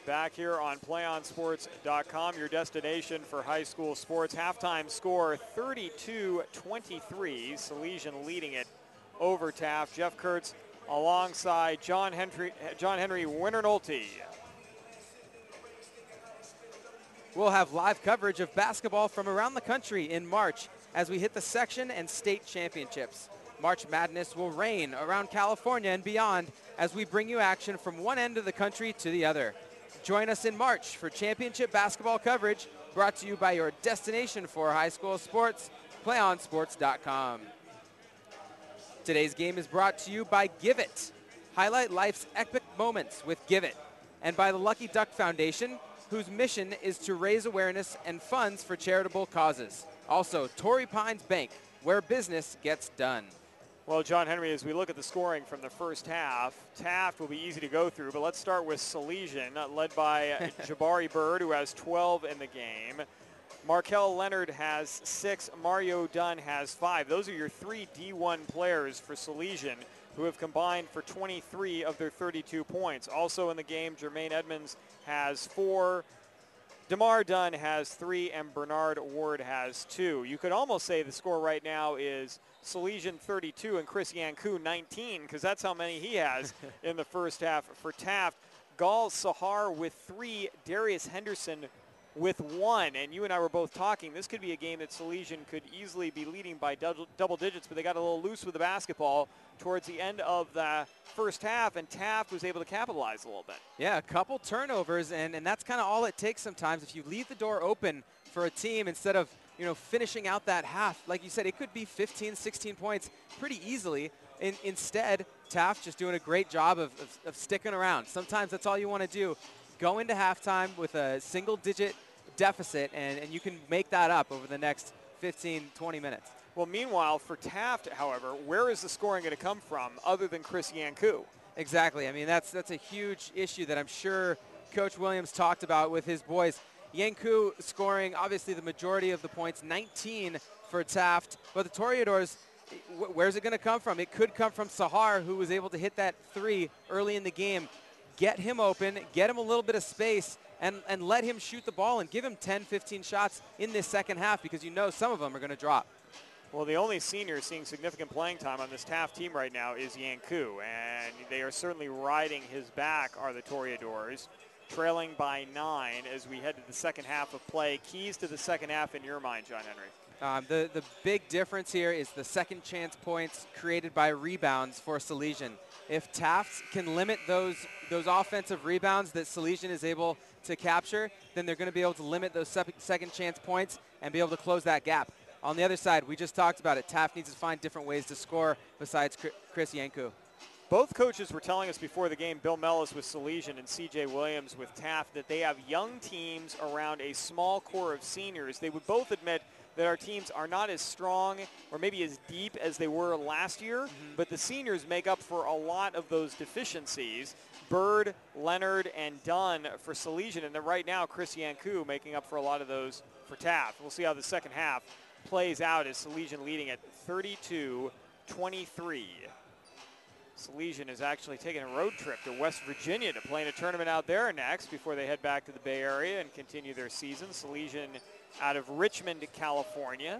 Back here on playonsports.com, your destination for high school sports. Halftime score 32-23. Salesian leading it over Taft. Jeff Kurtz alongside John Henry Winternolte. We'll have live coverage of basketball from around the country in March as we hit the section and state championships. March Madness will reign around California and beyond as we bring you action from one end of the country to the other. Join us in March for championship basketball coverage brought to you by your destination for high school sports, playonsports.com. Today's game is brought to you by Give It. Highlight life's epic moments with Give It. And by the Lucky Duck Foundation, whose mission is to raise awareness and funds for charitable causes. Also, Torrey Pines Bank, where business gets done. Well, John Henry, as we look at the scoring from the first half, Taft will be easy to go through, but let's start with Salesian, led by Jabari Bird, who has 12 in the game. Markel Leonard has 6. Mario Dunn has 5. Those are your 3 D1 players for Salesian, who have combined for 23 of their 32 points. Also in the game, Jermaine Edmonds has 4. DeMar Dunn has 3, and Bernard Ward has 2. You could almost say the score right now is Salesian 32 and Chris Yanku 19, because that's how many he has in the first half for Taft. Gal Sahar with 3, Darius Henderson with 1, and you and I were both talking. This could be a game that Salesian could easily be leading by double digits, but they got a little loose with the basketball towards the end of the first half, and Taft was able to capitalize a little bit. Yeah, a couple turnovers, and that's kind of all it takes sometimes. If you leave the door open for a team instead of, finishing out that half, like you said, it could be 15, 16 points pretty easily. Instead, Taft just doing a great job of sticking around. Sometimes that's all you want to do. Go into halftime with a single-digit deficit, and you can make that up over the next 15, 20 minutes. Well, meanwhile, for Taft, however, where is the scoring going to come from other than Chris Yanku? Exactly. I mean, that's a huge issue that I'm sure Coach Williams talked about with his boys. Yanku scoring, obviously, the majority of the points, 19 for Taft. But the Toreadors, where's it going to come from? It could come from Sahar, who was able to hit that 3 early in the game. Get him open, get him a little bit of space, and let him shoot the ball and give him 10, 15 shots in this second half, because some of them are going to drop. Well, the only senior seeing significant playing time on this Taft team right now is Yanku, and they are certainly riding his back, are the Toreadors, trailing by 9 as we head to the second half of play. Keys to the second half in your mind, John Henry? The big difference here is the second chance points created by rebounds for Salesian. If Taft can limit those offensive rebounds that Salesian is able to capture, then they're going to be able to limit those second chance points and be able to close that gap. On the other side, we just talked about it. Taft needs to find different ways to score besides Chris Yanku. Both coaches were telling us before the game, Bill Mellis with Salesian and C.J. Williams with Taft, that they have young teams around a small core of seniors. They would both admit that our teams are not as strong or maybe as deep as they were last year, but the seniors make up for a lot of those deficiencies. Bird, Leonard, and Dunn for Salesian, and then right now Chris Yanku making up for a lot of those for Taft. We'll see how the second half plays out as Salesian leading at 32-23. Salesian is actually taking a road trip to West Virginia to play in a tournament out there next before they head back to the Bay Area and continue their season. Salesian out of Richmond, California,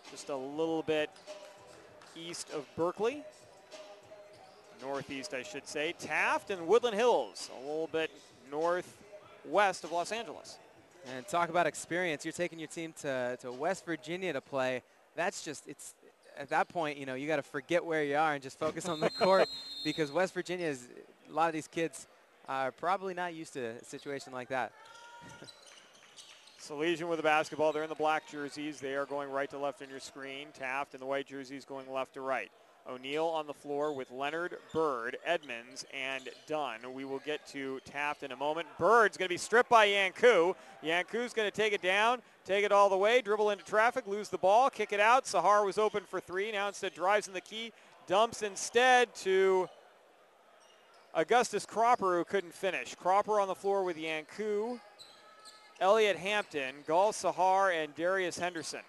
just a little bit east of Berkeley. Northeast, I should say. Taft and Woodland Hills, a little bit northwest of Los Angeles. And talk about experience. You're taking your team to West Virginia to play. That's just, it's at that point, you got to forget where you are and just focus on the court, because West Virginia is, a lot of these kids are probably not used to a situation like that. Salesian with the basketball. They're in the black jerseys. They are going right to left on your screen. Taft in the white jerseys going left to right. O'Neal on the floor with Leonard, Bird, Edmonds, and Dunn. We will get to Taft in a moment. Bird's going to be stripped by Yanku. Yanku's going to take it down, take it all the way, dribble into traffic, lose the ball, kick it out. Sahar was open for 3. Now instead drives in the key, dumps instead to Augustus Cropper, who couldn't finish. Cropper on the floor with Yanku, Elliot Hampton, Gal Sahar, and Darius Henderson.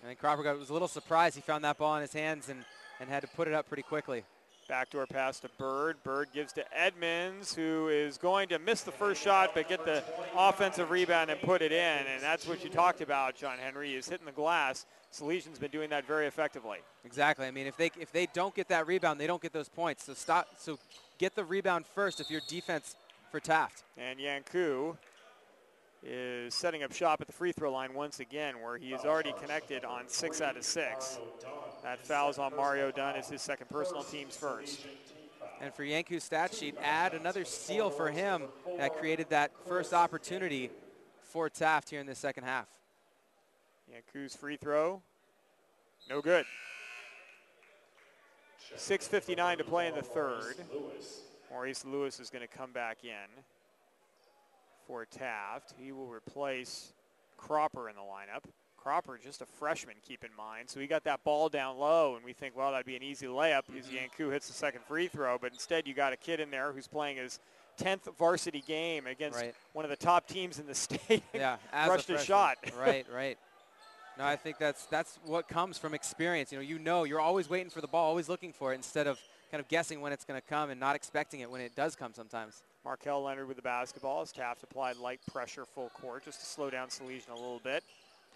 I think Cropper was a little surprised he found that ball in his hands and had to put it up pretty quickly. Backdoor pass to Bird. Bird gives to Edmonds, who is going to miss the first shot but get the offensive rebound and put it in. And that's what you talked about, John Henry, is hitting the glass. Salesian's been doing that very effectively. Exactly. I mean, if they don't get that rebound, they don't get those points. So get the rebound first if you're defense for Taft. And Yanku is setting up shop at the free throw line once again, where he is already connected on 6 out of 6. That foul's on Mario Dunn. It's his second personal, team's first. And for Yanku's stat sheet, add another steal for him that created that first opportunity for Taft here in the second half. Yanku's free throw, no good. 6:59 to play in the third. Maurice Lewis is going to come back in for Taft. He will replace Cropper in the lineup. Cropper, just a freshman, keep in mind. So he got that ball down low, and we think, well, that'd be an easy layup because Yanku hits the second free throw. But instead, you got a kid in there who's playing his 10th varsity game against one of the top teams in the state. Yeah, rushed a shot. Right. No, I think that's what comes from experience. You know, you're always waiting for the ball, always looking for it, instead of kind of guessing when it's going to come and not expecting it when it does come sometimes. Markel Leonard with the basketball as Taft applied light pressure full court just to slow down Salesian a little bit.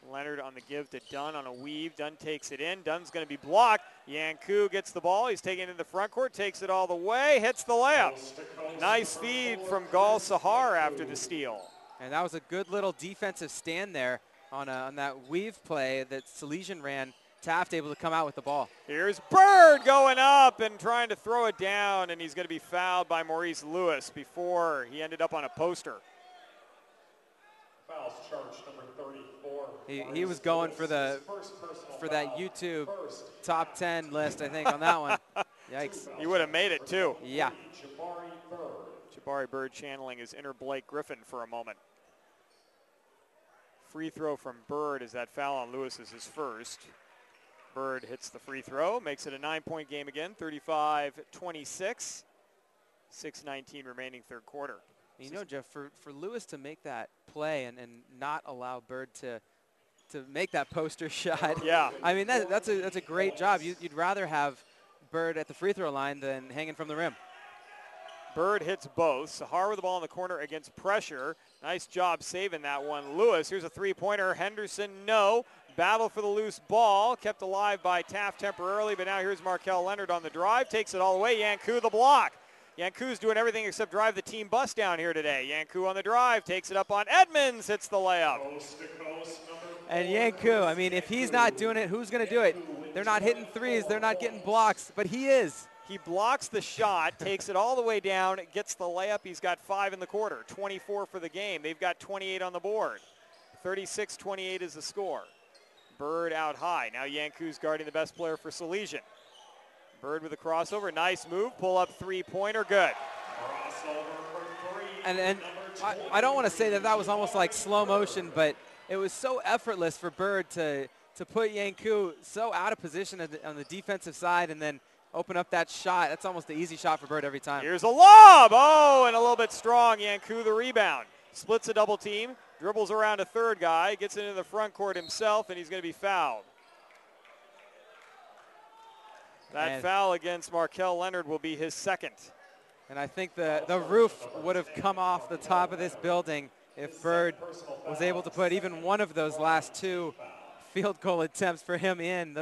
Leonard on the give to Dunn on a weave. Dunn takes it in. Dunn's going to be blocked. Yanku gets the ball. He's taking it in the front court, takes it all the way, hits the layup. Nice feed from Gal Sahar after the steal. And that was a good little defensive stand there on that weave play that Salesian ran. Taft able to come out with the ball. Here's Bird going up and trying to throw it down, and he's going to be fouled by Maurice Lewis before he ended up on a poster. Fouls charged number 34. He was going for that YouTube top 10 list, I think, on that one. Yikes. He would have made it, too. Yeah. Jabari Bird channeling his inner Blake Griffin for a moment. Free throw from Bird as that foul on Lewis is his first. Bird hits the free throw, makes it a 9-point game again, 35-26. 6:19 remaining third quarter. Jeff, for Lewis to make that play and not allow Bird to make that poster shot. Yeah. I mean, that's a great job. You'd rather have Bird at the free throw line than hanging from the rim. Bird hits both. Sahar with the ball in the corner against pressure. Nice job saving that one. Lewis, here's a three-pointer. Henderson, no. Battle for the loose ball. Kept alive by Taft temporarily, but now here's Markel Leonard on the drive. Takes it all the way. Yanku the block. Yanku's doing everything except drive the team bus down here today. Yanku on the drive. Takes it up on Edmonds. Hits the layup. And Yanku, I mean, if he's not doing it, who's going to do it? They're not hitting threes. They're not getting blocks, but he is. He blocks the shot, takes it all the way down, gets the layup. He's got 5 in the quarter, 24 for the game. They've got 28 on the board. 36-28 is the score. Bird out high. Now Yanku's guarding the best player for Salesian. Bird with a crossover. Nice move. Pull up three-pointer. Good. And I don't want to say that was almost like slow motion, but it was so effortless for Bird to put Yanku so out of position on the defensive side and then open up that shot. That's almost the easy shot for Bird every time. Here's a lob. Oh, and a little bit strong. Yanku the rebound. Splits a double team. Dribbles around a third guy. Gets it into the front court himself, and he's going to be fouled. That foul against Markel Leonard will be his second. And I think the roof would have come off the top of this building if Bird was able to put even one of those last 2 field goal attempts for him in.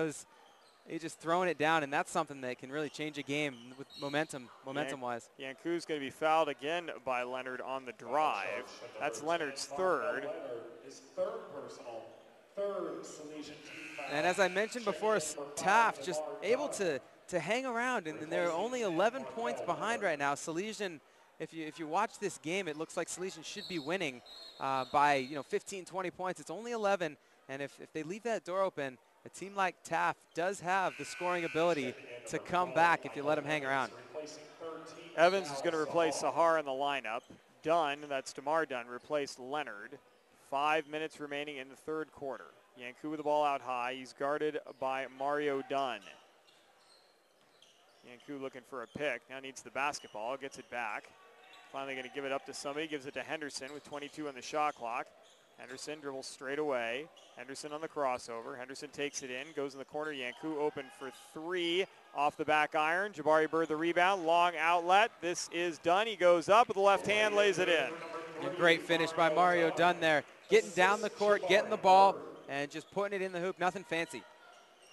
He's just throwing it down, and that's something that can really change a game with momentum-wise. Yanku's going to be fouled again by Leonard on the drive. That's Leonard's third. His third personal, third Salesian team foul. And as I mentioned before, Taft just able to hang around, and they're only 11 points behind right now. Salesian, if you watch this game, it looks like Salesian should be winning by 15, 20 points. It's only 11, and if they leave that door open, a team like Taft does have the scoring ability to come back if you let them hang around. Evans is going to replace Sahar in the lineup. Dunn, that's DeMar Dunn, replaced Leonard. 5 minutes remaining in the third quarter. Yanku with the ball out high. He's guarded by Mario Dunn. Yanku looking for a pick. Now needs the basketball. Gets it back. Finally going to give it up to somebody. Gives it to Henderson with 22 on the shot clock. Henderson dribbles straight away. Henderson on the crossover. Henderson takes it in, goes in the corner. Yanku open for 3, Off the back iron, Jabari Bird the rebound, long outlet. This is Dunn. He goes up with the left hand, lays it in. A great finish by Mario Dunn there. Getting down the court, getting the ball, and just putting it in the hoop. Nothing fancy.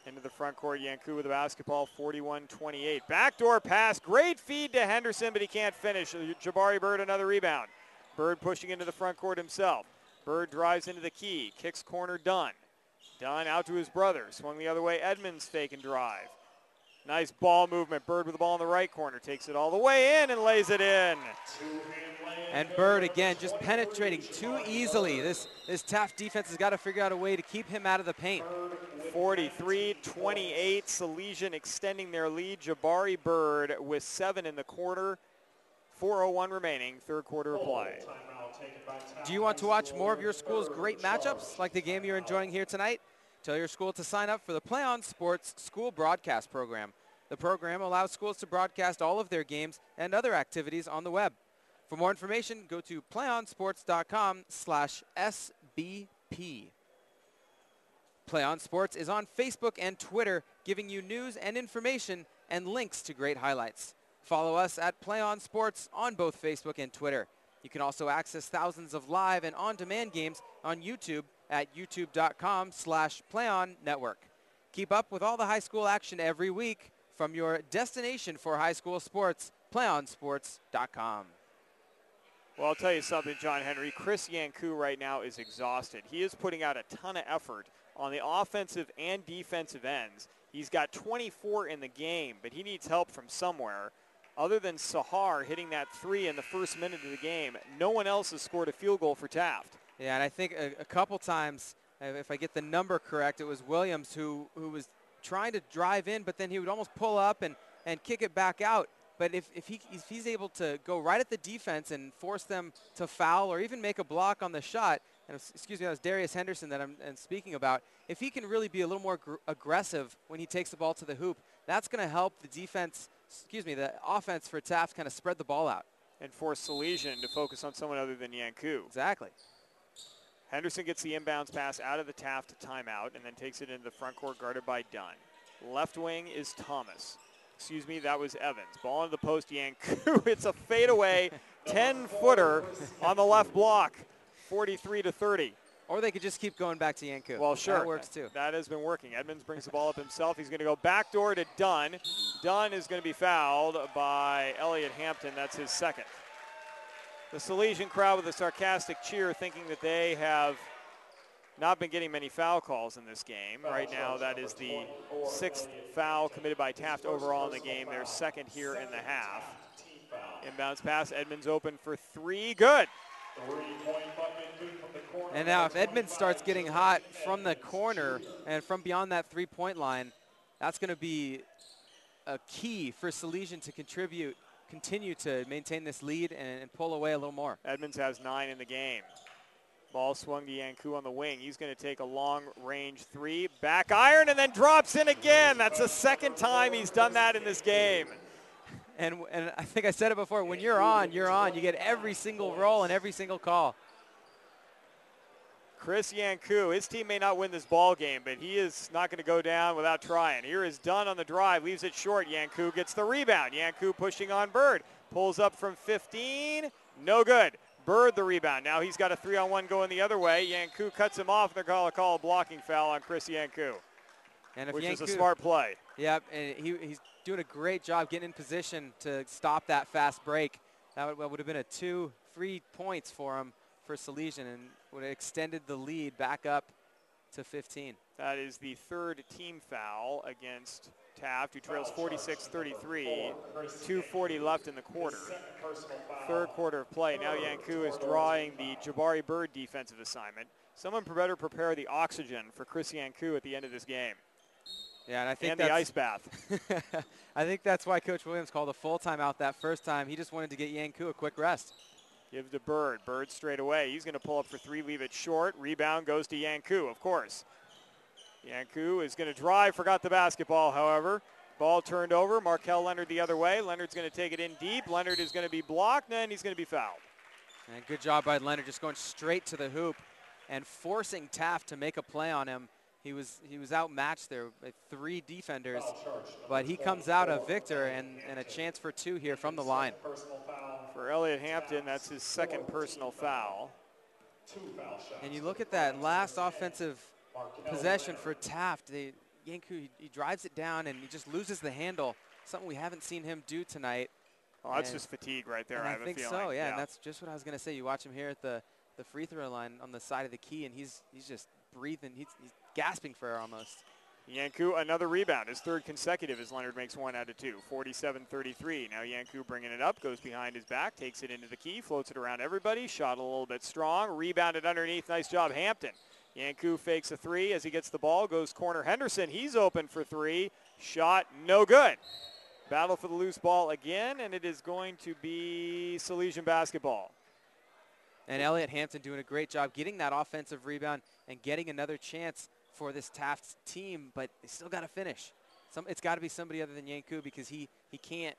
Into the front court, Yanku with the basketball, 41-28. Backdoor pass, great feed to Henderson, but he can't finish. Jabari Bird another rebound. Bird pushing into the front court himself. Bird drives into the key, kicks corner Dunn. Dunn out to his brother, swung the other way, Edmonds fake and drive. Nice ball movement, Bird with the ball in the right corner, takes it all the way in and lays it in. And Bird again just penetrating too easily. This Taft defense has got to figure out a way to keep him out of the paint. 43-28, Salesian extending their lead. Jabari Bird with 7 in the quarter. 4:01 remaining, third quarter of play. Do you want to watch more of your school's great matchups like the game you're enjoying here tonight? Tell your school to sign up for the Play On Sports School Broadcast Program. The program allows schools to broadcast all of their games and other activities on the web. For more information, go to playonsports.com/SBP. Play On Sports is on Facebook and Twitter, giving you news and information and links to great highlights. Follow us at Play On Sports on both Facebook and Twitter. You can also access thousands of live and on-demand games on YouTube at youtube.com/PlayOnNetwork. Keep up with all the high school action every week from your destination for high school sports, PlayOnSports.com. Well, I'll tell you something, John Henry. Chris Yanku right now is exhausted. He is putting out a ton of effort on the offensive and defensive ends. He's got 24 in the game, but he needs help from somewhere. Other than Sahar hitting that 3 in the first minute of the game, no one else has scored a field goal for Taft. Yeah, and I think a couple times, if I get the number correct, it was Williams who was trying to drive in, but then he would almost pull up and kick it back out. But if he's able to go right at the defense and force them to foul or even make a block on the shot, and excuse me, that was Darius Henderson that I'm speaking about, if he can really be a little more aggressive when he takes the ball to the hoop, that's going to help the defense, the offense for Taft kind of spread the ball out. And force Salesian to focus on someone other than Yanku. Exactly. Henderson gets the inbounds pass out of the Taft timeout and then takes it into the front court guarded by Dunn. Left wing is Thomas. Excuse me, that was Evans. Ball into the post, Yanku. It's a fadeaway 10-footer on the left block, 43-30. Or they could just keep going back to Yanku. Well, sure. That works too. That has been working. Edmonds brings the ball up himself. He's going to go backdoor to Dunn. Dunn is going to be fouled by Elliott Hampton. That's his second. The Salesian crowd with a sarcastic cheer thinking that they have not been getting many foul calls in this game. Right now, that is the 6th foul committed by Taft overall in the game. Their second here in the half. Inbounds pass. Edmonds open for 3. Good. And now if Edmonds starts getting hot from the corner and from beyond that three-point line, that's going to be a key for Salesian to continue to maintain this lead and pull away a little more. Edmonds has 9 in the game. Ball swung to Yanku on the wing. He's going to take a long-range 3. Back iron and then drops in again. That's the second time he's done that in this game. And I think I said it before, when you're on, you're on. You get every single roll and every single call. Chris Yanku, his team may not win this ball game, but he is not going to go down without trying. Here is Dunn on the drive, leaves it short. Yanku gets the rebound. Yanku pushing on Bird. Pulls up from 15. No good. Bird the rebound. Now he's got a 3-on-1 going the other way. Yanku cuts him off. They're going to call a blocking foul on Chris Yanku, which is a smart play. Yep, and he's doing a great job getting in position to stop that fast break. That would have been a 2-3 points for him for Salesian and would have extended the lead back up to 15. That is the 3rd team foul against Taft, who trails 46-33. 2:40 left in the quarter. Third quarter of play. Now Yanku is drawing the Jabari Bird defensive assignment. Someone better prepare the oxygen for Chris Yanku at the end of this game. Yeah, and I think the ice bath. I think that's why Coach Williams called a full timeout that first time. He just wanted to get Yanku a quick rest. Give to Bird. Bird straight away. He's going to pull up for 3, leave it short. Rebound goes to Yanku, of course. Yanku is going to drive, forgot the basketball, however. Ball turned over. Markel Leonard the other way. Leonard's going to take it in deep. Leonard is going to be blocked, and he's going to be fouled. And good job by Leonard, just going straight to the hoop and forcing Taft to make a play on him. He was outmatched there by 3 defenders, but he comes out a victor and a chance for 2 here from the line. For Elliott Hampton, that's his 2nd personal foul. And you look at that last offensive possession for Taft. Yanku, he drives it down and he just loses the handle, something we haven't seen him do tonight. Oh, that's just fatigue right there, I have a feeling. I think so, yeah, and that's just what I was going to say. You watch him here at the free throw line on the side of the key, and he's just breathing. He's gasping for air almost. Yanku, another rebound, his 3rd consecutive as Leonard makes 1 out of 2, 47-33. Now Yanku bringing it up, goes behind his back, takes it into the key, floats it around everybody, shot a little bit strong, rebounded underneath, nice job Hampton. Yanku fakes a 3 as he gets the ball, goes corner. Henderson, he's open for 3, shot no good. Battle for the loose ball again, and it is going to be Salesian basketball. And Elliott Hampton doing a great job getting that offensive rebound and getting another chance for this Taft team, but they still got to finish. It's got to be somebody other than Yanku because he can't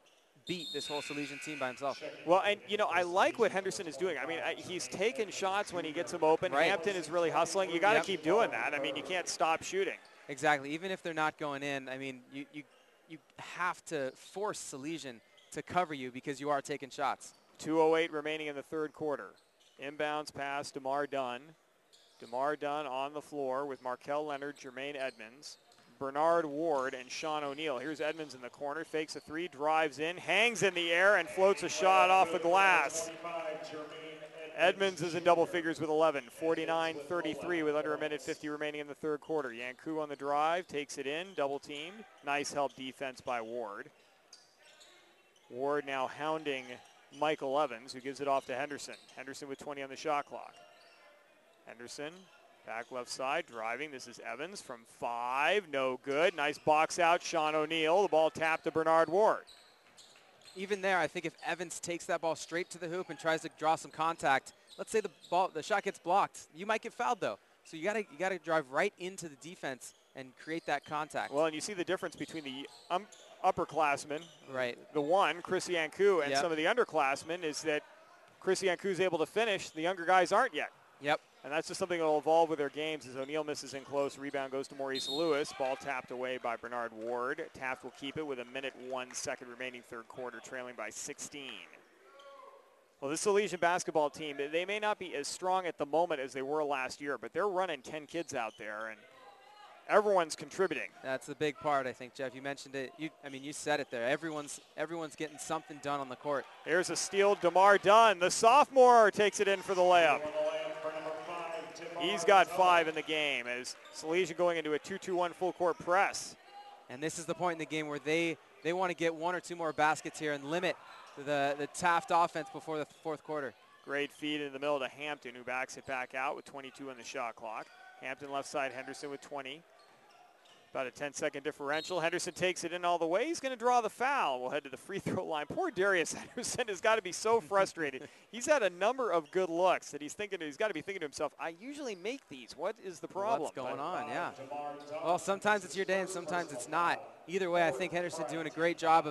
beat this whole Salesian team by himself. Well, and, you know, I like what Henderson is doing. I mean, he's taking shots when he gets them open. Right. Hampton is really hustling. You got to keep doing that. I mean, you can't stop shooting. Exactly. Even if they're not going in, I mean, you have to force Salesian to cover you because you are taking shots. 2:08 remaining in the 3rd quarter. Inbounds pass, DeMar Dunn. DeMar Dunn on the floor with Markel Leonard, Jermaine Edmonds, Bernard Ward, and Sean O'Neal. Here's Edmonds in the corner, fakes a 3, drives in, hangs in the air, and floats a shot off the glass. Edmonds is in double figures with 11, 49-33 with under a minute 50 remaining in the 3rd quarter. Yanku on the drive, takes it in, double teamed. Nice help defense by Ward. Ward now hounding Michael Evans, who gives it off to Henderson. Henderson with 20 on the shot clock. Henderson, back left side, driving. This is Evans from 5, no good. Nice box out, Sean O'Neal. The ball tapped to Bernard Ward. Even there, I think if Evans takes that ball straight to the hoop and tries to draw some contact, let's say the shot gets blocked, you might get fouled though. So you gotta drive right into the defense and create that contact. Well, and you see the difference between the upperclassmen, right? The one, Chris Yanku, and some of the underclassmen is that Chris Yanku is able to finish. The younger guys aren't yet. Yep. And that's just something that will evolve with their games as O'Neal misses in close. Rebound goes to Maurice Lewis. Ball tapped away by Bernard Ward. Taft will keep it with 1:01 remaining 3rd quarter, trailing by 16. Well, this Salesian basketball team, they may not be as strong at the moment as they were last year, but they're running 10 kids out there, and everyone's contributing. That's the big part, I think, Jeff. You mentioned it. You said it there. Everyone's getting something done on the court. Here's a steal. DeMar Dunn, the sophomore, takes it in for the layup. He's got 5 in the game as Salesian going into a 2-2-1 full court press. And this is the point in the game where they want to get 1 or 2 more baskets here and limit the Taft offense before the 4th quarter. Great feed in the middle to Hampton, who backs it back out with 22 on the shot clock. Hampton left side, Henderson with 20. About a 10-second differential. Henderson takes it in all the way. He's going to draw the foul. We'll head to the free throw line. Poor Darius Henderson has got to be so frustrated. He's had a number of good looks that he's got to be thinking to himself, I usually make these. What is the problem? What's going on, yeah. Well, sometimes it's your day and sometimes it's not. Either way, I think Henderson's doing a great job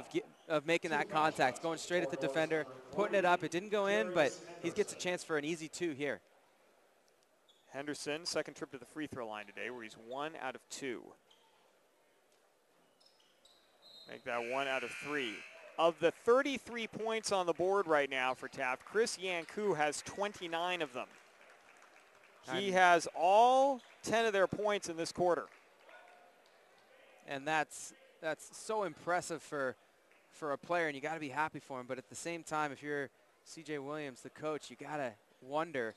of making that contact, going straight at the defender, putting it up. It didn't go in, but he gets a chance for an easy 2 here. Henderson, 2nd trip to the free throw line today where he's 1 out of 2. Make that 1 out of 3. Of the 33 points on the board right now for Taft, Chris Yanku has 29 of them. He has all 10 of their points in this quarter. And that's so impressive for a player, and you got to be happy for him. But at the same time, if you're C.J. Williams, the coach, you got to wonder,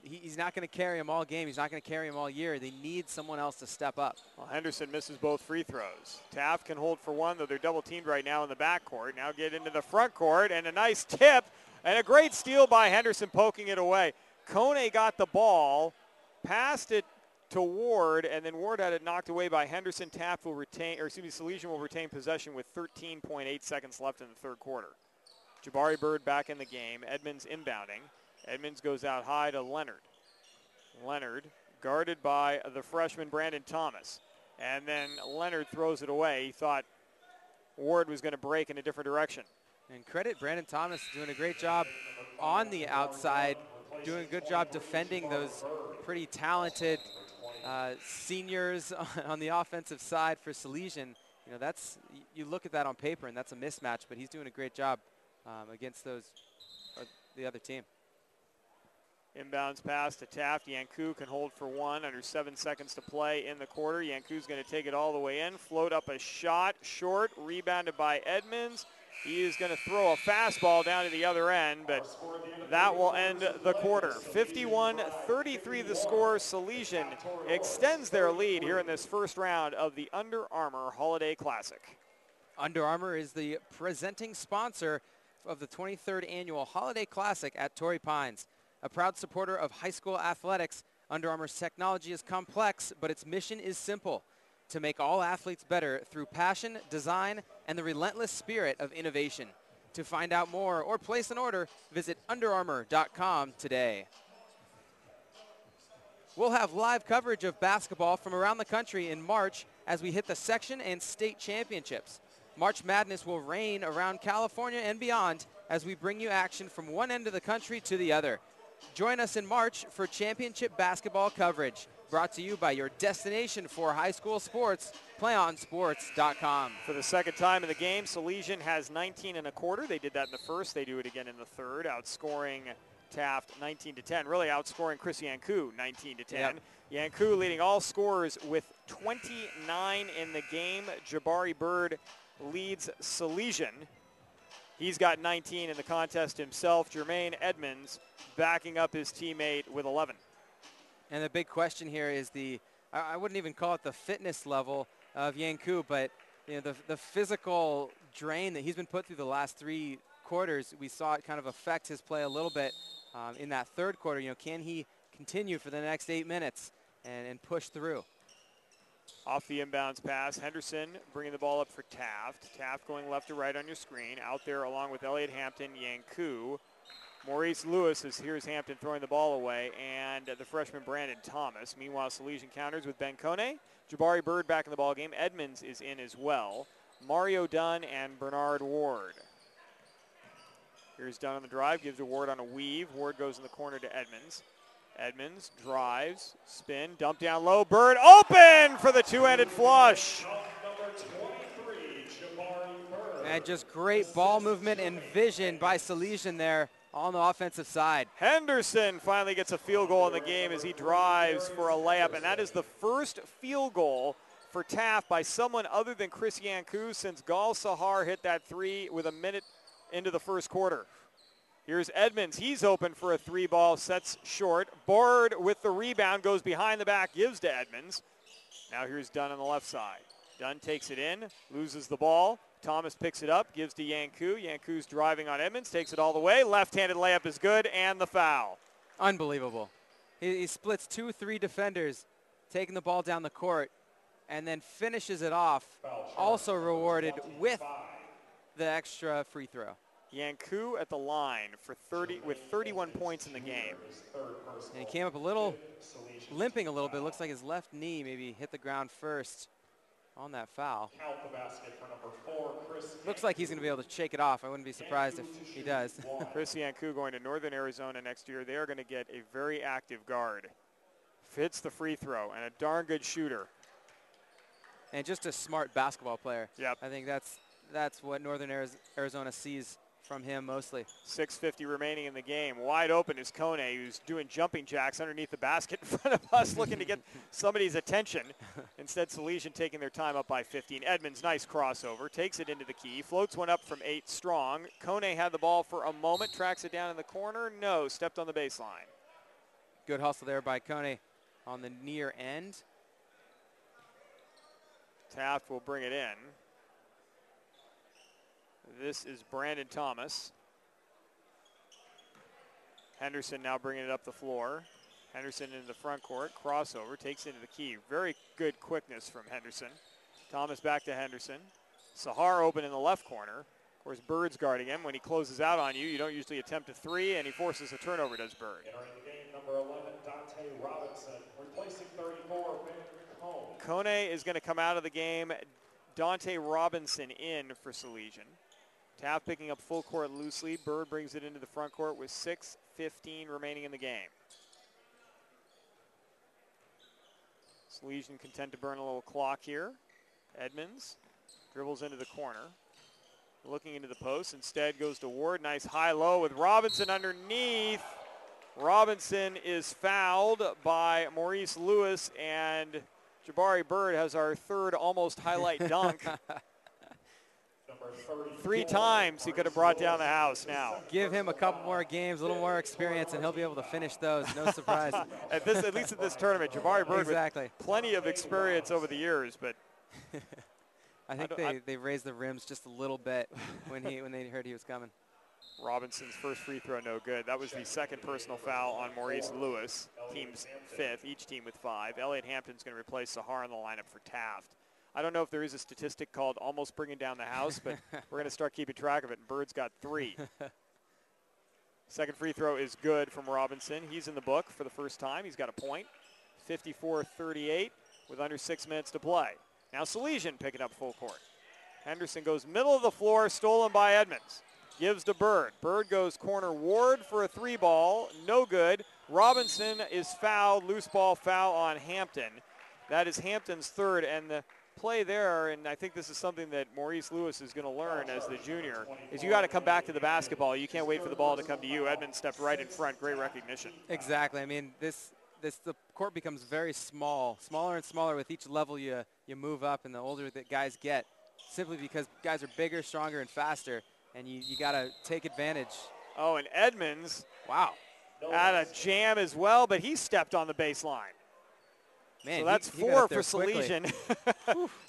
he's not going to carry him all game. He's not going to carry him all year. They need someone else to step up. Well, Henderson misses both free throws. Taft can hold for 1, though they're double teamed right now in the backcourt. Now get into the front court, and a nice tip, and a great steal by Henderson poking it away. Kone got the ball, passed it to Ward, and then Ward had it knocked away by Henderson. Taft will retain, Salesian will retain possession with 13.8 seconds left in the 3rd quarter. Jabari Bird back in the game. Edmonds inbounding. Edmonds goes out high to Leonard. Leonard guarded by the freshman Brandon Thomas. And then Leonard throws it away. He thought Ward was going to break in a different direction. And credit Brandon Thomas doing a great job on the outside, doing a good job defending those pretty talented seniors on the offensive side for Salesian. You know, you look at that on paper and that's a mismatch, but he's doing a great job against the other team. Inbounds pass to Taft. Yanku can hold for one under 7 seconds to play in the quarter. Yanku's going to take it all the way in, float up a shot, short, rebounded by Edmonds. He is going to throw a fastball down to the other end, but that will end the quarter. 51-33 the score. Salesian extends their lead here in this first round of the Under Armour Holiday Classic. Under Armour is the presenting sponsor of the 23rd Annual Holiday Classic at Torrey Pines. A proud supporter of high school athletics, Under Armour's technology is complex, but its mission is simple: to make all athletes better through passion, design, and the relentless spirit of innovation. To find out more or place an order, visit underarmour.com today. We'll have live coverage of basketball from around the country in March as we hit the section and state championships. March Madness will reign around California and beyond as we bring you action from one end of the country to the other. Join us in March for championship basketball coverage, brought to you by your destination for high school sports, playonsports.com. For the second time in the game, Salesian has 19 1/4. They did that in the first. They do it again in the third, outscoring Taft 19-10, really outscoring Chris Yanku 19-10. Yep. Yanku leading all scorers with 29 in the game. Jabari Bird leads Salesian. He's got 19 in the contest himself. Jermaine Edmonds backing up his teammate with 11. And the big question here is I wouldn't even call it the fitness level of Yanku, but you know, the physical drain that he's been put through the last 3 quarters. We saw it kind of affect his play a little bit in that third quarter. You know, can he continue for the next 8 minutes and push through? Off the inbounds pass, Henderson bringing the ball up for Taft. Taft going left to right on your screen. Out there along with Elliott Hampton, Yanku. Maurice Lewis is here's Hampton throwing the ball away, and the freshman Brandon Thomas. Meanwhile, Salesian counters with Ben Kone. Jabari Bird back in the ball game. Edmonds is in as well. Mario Dunn and Bernard Ward. Here's Dunn on the drive, gives to Ward on a weave. Ward goes in the corner to Edmonds. Edmonds drives, spin, dump down low. Bird open for the two-handed flush. And just great ball movement and vision by Salesian there on the offensive side. Henderson finally gets a field goal in the game as he drives for a layup, and that is the first field goal for Taft by someone other than Chris Yanku since Gal Sahar hit that 3 with a minute into the first quarter. Here's Edmonds. He's open for a 3-ball, sets short. Bird with the rebound, goes behind the back, gives to Edmonds. Now here's Dunn on the left side. Dunn takes it in, loses the ball. Thomas picks it up, gives to Yanku. Yanku's driving on Edmonds, takes it all the way. Left-handed layup is good, and the foul. Unbelievable. He splits 2-3 defenders, taking the ball down the court, and then finishes it off, also rewarded with the extra free throw. Yanku at the line for 31 points in the game. And he came up limping a little bit. Looks like his left knee maybe hit the ground first on that foul. Looks like he's going to be able to shake it off. I wouldn't be surprised if he does. Chris Yanku going to Northern Arizona next year. They are going to get a very active guard. Hits the free throw, and a darn good shooter. And just a smart basketball player. Yep. I think that's what Northern Arizona sees from him mostly. 6:50 remaining in the game. Wide open is Kone, who's doing jumping jacks underneath the basket in front of us, looking to get somebody's attention. Instead, Salesian taking their time up by 15. Edmonds, nice crossover, takes it into the key, floats one up from 8 strong. Kone had the ball for a moment, tracks it down in the corner. No, stepped on the baseline. Good hustle there by Kone on the near end. Taft will bring it in. This is Brandon Thomas. Henderson now bringing it up the floor. Henderson into the front court, crossover, takes it into the key. Very good quickness from Henderson. Thomas back to Henderson. Sahar open in the left corner. Of course, Bird's guarding him. When he closes out on you, you don't usually attempt a 3, and he forces a turnover, does Bird. Entering the game, number 11, Dante Robinson, replacing 34, Ben Cone. Kone is going to come out of the game. Dante Robinson in for Salesian. Taft picking up full court loosely. Bird brings it into the front court with 6:15 remaining in the game. Salesian content to burn a little clock here. Edmonds dribbles into the corner. Looking into the post. Instead goes to Ward. Nice high-low with Robinson underneath. Robinson is fouled by Maurice Lewis, and Jabari Bird has our third almost highlight dunk. 3 times he could have brought down the house now. Give him a couple more games, a little more experience, and he'll be able to finish those. No surprise. At least at this tournament, Jabari Bird with plenty of experience over the years, but I think they raised the rims just a little bit when they heard he was coming. Robinson's first free throw no good. That was the second personal foul on Maurice Lewis, team's 5th, each team with 5. Elliot Hampton's going to replace Sahar in the lineup for Taft. I don't know if there is a statistic called almost bringing down the house, but we're going to start keeping track of it, and Bird's got 3. Second free throw is good from Robinson. He's in the book for the first time. He's got a point. 54-38 with under 6 minutes to play. Now Salesian picking up full court. Henderson goes middle of the floor, stolen by Edmonds. Gives to Bird. Bird goes corner Ward for a 3-ball. No good. Robinson is fouled. Loose ball foul on Hampton. That is Hampton's 3rd, and the play there, and I think this is something that Maurice Lewis is going to learn as the junior, is you got to come back to the basketball. You can't wait for the ball to come to you. Edmonds stepped right in front. Great recognition. Exactly. I mean, the court becomes very small, smaller and smaller with each level you move up, and the older that guys get, simply because guys are bigger, stronger, and faster, and you got to take advantage. Oh, and Edmonds, wow, had a jam as well, but he stepped on the baseline. Man, so that's 4 for Salesian.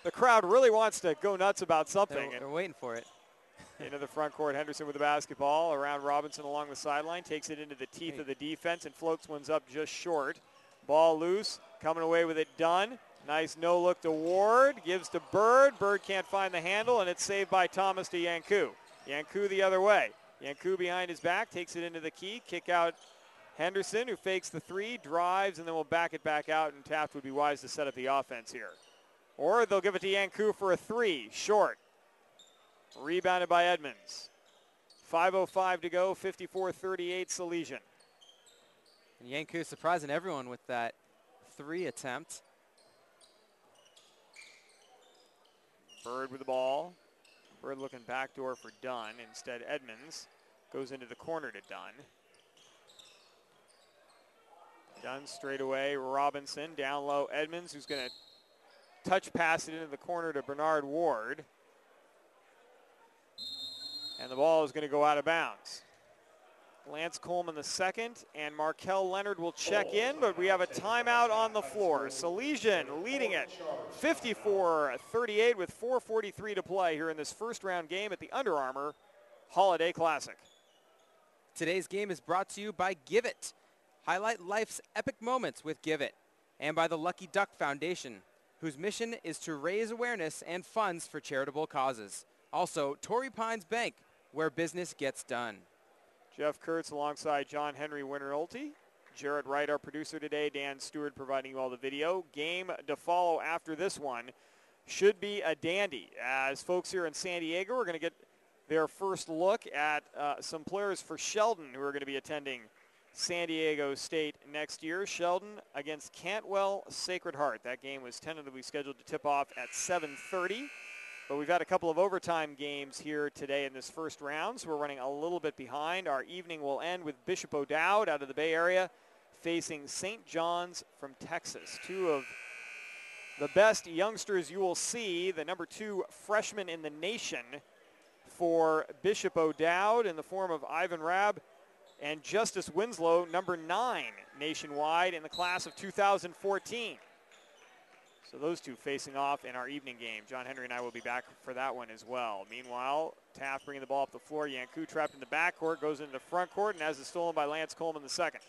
The crowd really wants to go nuts about something. They're waiting for it. Into the front court, Henderson with the basketball. Around Robinson along the sideline. Takes it into the teeth of the defense and floats one's up just short. Ball loose. Coming away with it, Dunn. Nice no-look to Ward. Gives to Bird. Bird can't find the handle, and it's saved by Thomas to Yanku. Yanku the other way. Yanku behind his back. Takes it into the key. Kick out Henderson, who fakes the 3, drives, and then will back it back out, and Taft would be wise to set up the offense here. Or they'll give it to Yanku for a 3, short. Rebounded by Edmonds. 5:05 to go, 54-38 Salesian. And Yanku surprising everyone with that 3 attempt. Bird with the ball. Bird looking backdoor for Dunn. Instead, Edmonds goes into the corner to Dunn. Dunn straight away. Robinson down low. Edmonds, who's going to touch pass it into the corner to Bernard Ward. And the ball is going to go out of bounds. Lance Coleman the second, and Markel Leonard will check in, but we have a timeout on the floor. Salesian leading it 54-38 with 4:43 to play here in this first round game at the Under Armour Holiday Classic. Today's game is brought to you by Give It. Highlight life's epic moments with Give It, and by the Lucky Duck Foundation, whose mission is to raise awareness and funds for charitable causes. Also, Torrey Pines Bank, where business gets done. Jeff Kurtz alongside John Henry Winter-Olty. Jarrett Wright, our producer today. Dan Stewart providing you all the video. Game to follow after this one should be a dandy. As folks here in San Diego are going to get their first look at some players for Sheldon who are going to be attending San Diego State next year. Sheldon against Cantwell Sacred Heart. That game was tentatively scheduled to tip off at 7:30. But we've had a couple of overtime games here today in this first round, so we're running a little bit behind. Our evening will end with Bishop O'Dowd out of the Bay Area facing St. John's from Texas. 2 of the best youngsters you will see. The number 2 freshman in the nation for Bishop O'Dowd in the form of Ivan Rabb, and Justice Winslow, number 9 nationwide in the class of 2014. So those 2 facing off in our evening game. John Henry and I will be back for that one as well. Meanwhile, Taft bringing the ball up the floor. Yanku trapped in the backcourt, goes into the front court, and has it stolen by Lance Coleman the second.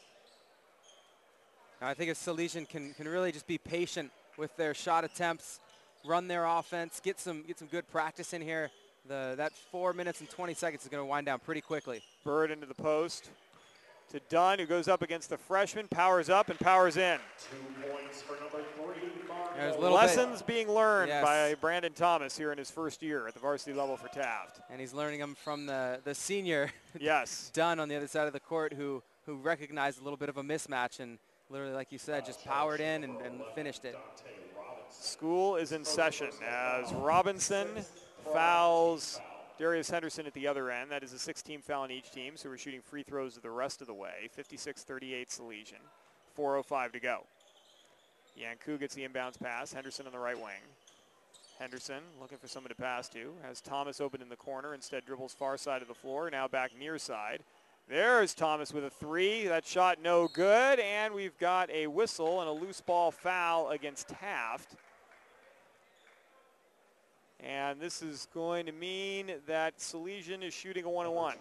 I think if Salesian can really just be patient with their shot attempts, run their offense, get some good practice in here, that 4 minutes and 20 seconds is going to wind down pretty quickly. Bird into the post to Dunn, who goes up against the freshman, powers up and powers in. 2 points for number 3. Lessons being learned by Brandon Thomas here in his first year at the varsity level for Taft. And he's learning them from the senior yes. Dunn on the other side of the court who recognized a little bit of a mismatch and literally, like you said, just powered in and finished it. School is in session as Robinson fouls Darius Henderson at the other end. That is a 6-team foul on each team, so we're shooting free throws the rest of the way. 56-38 Salesian. 4:05 to go. Yanku gets the inbounds pass. Henderson on the right wing. Henderson looking for someone to pass to. Has Thomas open in the corner. Instead dribbles far side of the floor. Now back near side. There's Thomas with a three. That shot no good. And we've got a whistle and a loose ball foul against Taft. And this is going to mean that Salesian is shooting a 1-on-1.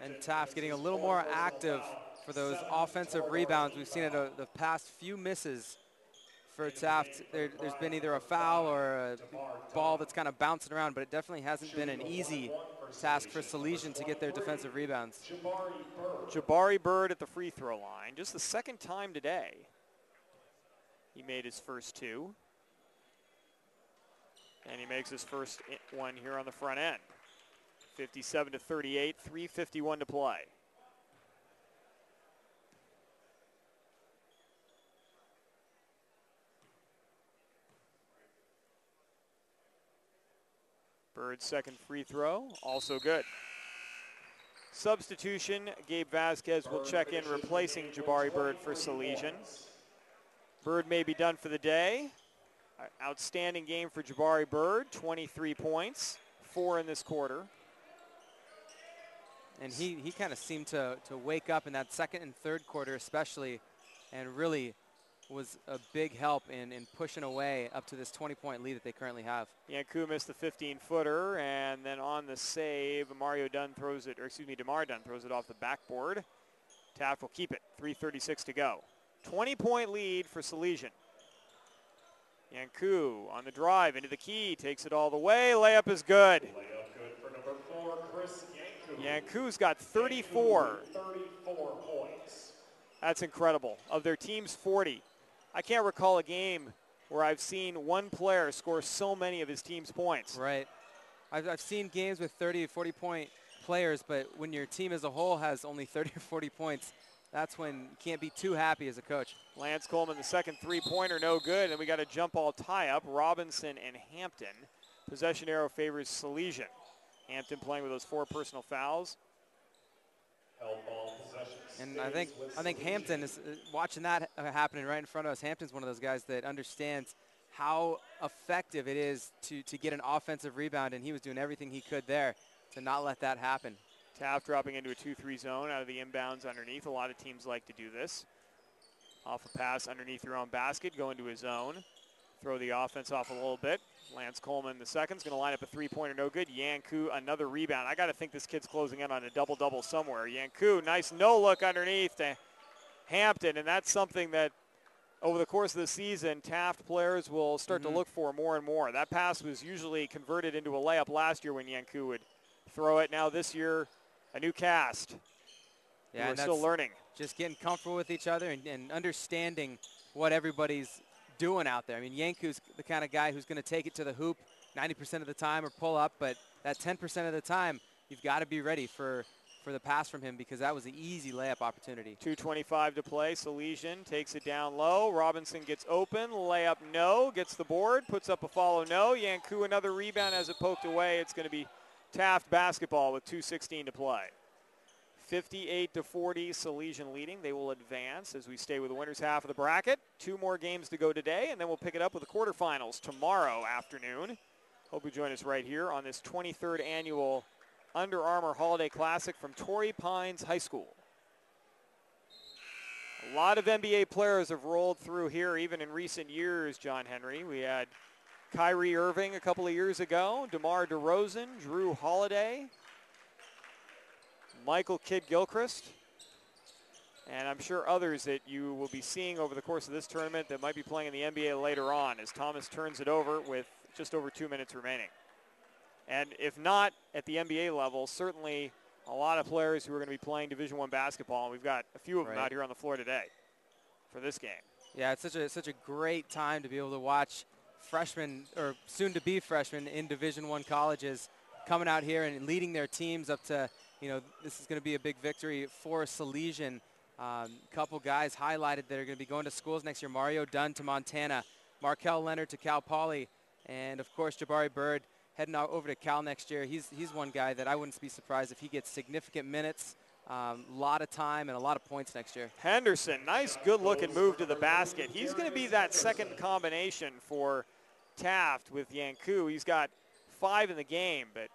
And Taft getting a little more active for those offensive rebounds. We've seen it the past few misses for Taft. There's been either a foul or a ball that's kind of bouncing around, but it definitely hasn't been an easy task for Salesian to get their defensive rebounds. Jabari Bird at the free throw line. Just the second time today he made his first two. And he makes his first one here on the front end. 57-38, 3:51 to play. Bird's second free throw, also good. Substitution, Gabe Vasquez will check in, replacing Jabari Bird for Salesian. Bird may be done for the day. Outstanding game for Jabari Bird, 23 points, 4 in this quarter. And he kind of seemed to wake up in that second and third quarter especially, and really was a big help in pushing away up to this 20-point lead that they currently have. Yanku missed the 15-footer, and then on the save, DeMar Dunn throws it off the backboard. Taft will keep it, 3:36 to go. 20-point lead for Salesian. Yanku on the drive into the key, takes it all the way. Layup is good. Layup good for number 4, Chris Yanku. Yanku's got 34. 34 points. That's incredible. Of their team's 40. I can't recall a game where I've seen one player score so many of his team's points. Right. I've seen games with 30 or 40-point players, but when your team as a whole has only 30 or 40 points, that's when you can't be too happy as a coach. Lance Coleman, the second three-pointer, no good. And we got a jump ball tie-up. Robinson and Hampton. Possession arrow favors Salesian. Hampton playing with those 4 personal fouls. And I think Hampton is watching that happening right in front of us. Hampton's one of those guys that understands how effective it is to get an offensive rebound, and he was doing everything he could there to not let that happen. Taft dropping into a 2-3 zone out of the inbounds underneath. A lot of teams like to do this. Off a pass underneath your own basket, go into his zone. Throw the offense off a little bit. Lance Coleman, the second, is going to line up a three-pointer, no good. Yanku, another rebound. I got to think this kid's closing in on a double-double somewhere. Yanku, nice no-look underneath to Hampton, and that's something that over the course of the season, Taft players will start to look for more and more. That pass was usually converted into a layup last year when Yanku would throw it. Now this year, a new cast. Yeah, we're still learning. Just getting comfortable with each other and understanding what everybody's doing out there. I mean, Yanku's the kind of guy who's going to take it to the hoop 90% of the time or pull up, but that 10% of the time, you've got to be ready for the pass from him because that was an easy layup opportunity. 2:25 to play. Salesian takes it down low. Robinson gets open. Layup no. Gets the board. Puts up a follow no. Yanku another rebound as it poked away. It's going to be Taft basketball with 2:16 to play. 58-40, Salesian leading. They will advance as we stay with the winner's half of the bracket. 2 more games to go today, and then we'll pick it up with the quarterfinals tomorrow afternoon. Hope you join us right here on this 23rd annual Under Armour Holiday Classic from Torrey Pines High School. A lot of NBA players have rolled through here, even in recent years, John Henry. We had Kyrie Irving a couple of years ago, DeMar DeRozan, Drew Holiday, Michael Kidd-Gilchrist, and I'm sure others that you will be seeing over the course of this tournament that might be playing in the NBA later on as Thomas turns it over with just over 2 minutes remaining. And if not at the NBA level, certainly a lot of players who are going to be playing Division I basketball, and we've got a few of them out here on the floor today for this game. Yeah, it's such a great time to be able to watch freshmen or soon-to-be freshmen in Division I colleges coming out here and leading their teams up to, you know, this is going to be a big victory for Salesian. Couple guys highlighted that are going to be going to schools next year. Mario Dunn to Montana, Markel Leonard to Cal Poly, and of course Jabari Bird heading over to Cal next year. He's one guy that I wouldn't be surprised if he gets significant minutes, a lot of time, and a lot of points next year. Henderson, nice good-looking move to the basket. He's going to be that second combination for Taft with Yanku. He's got 5 in the game, but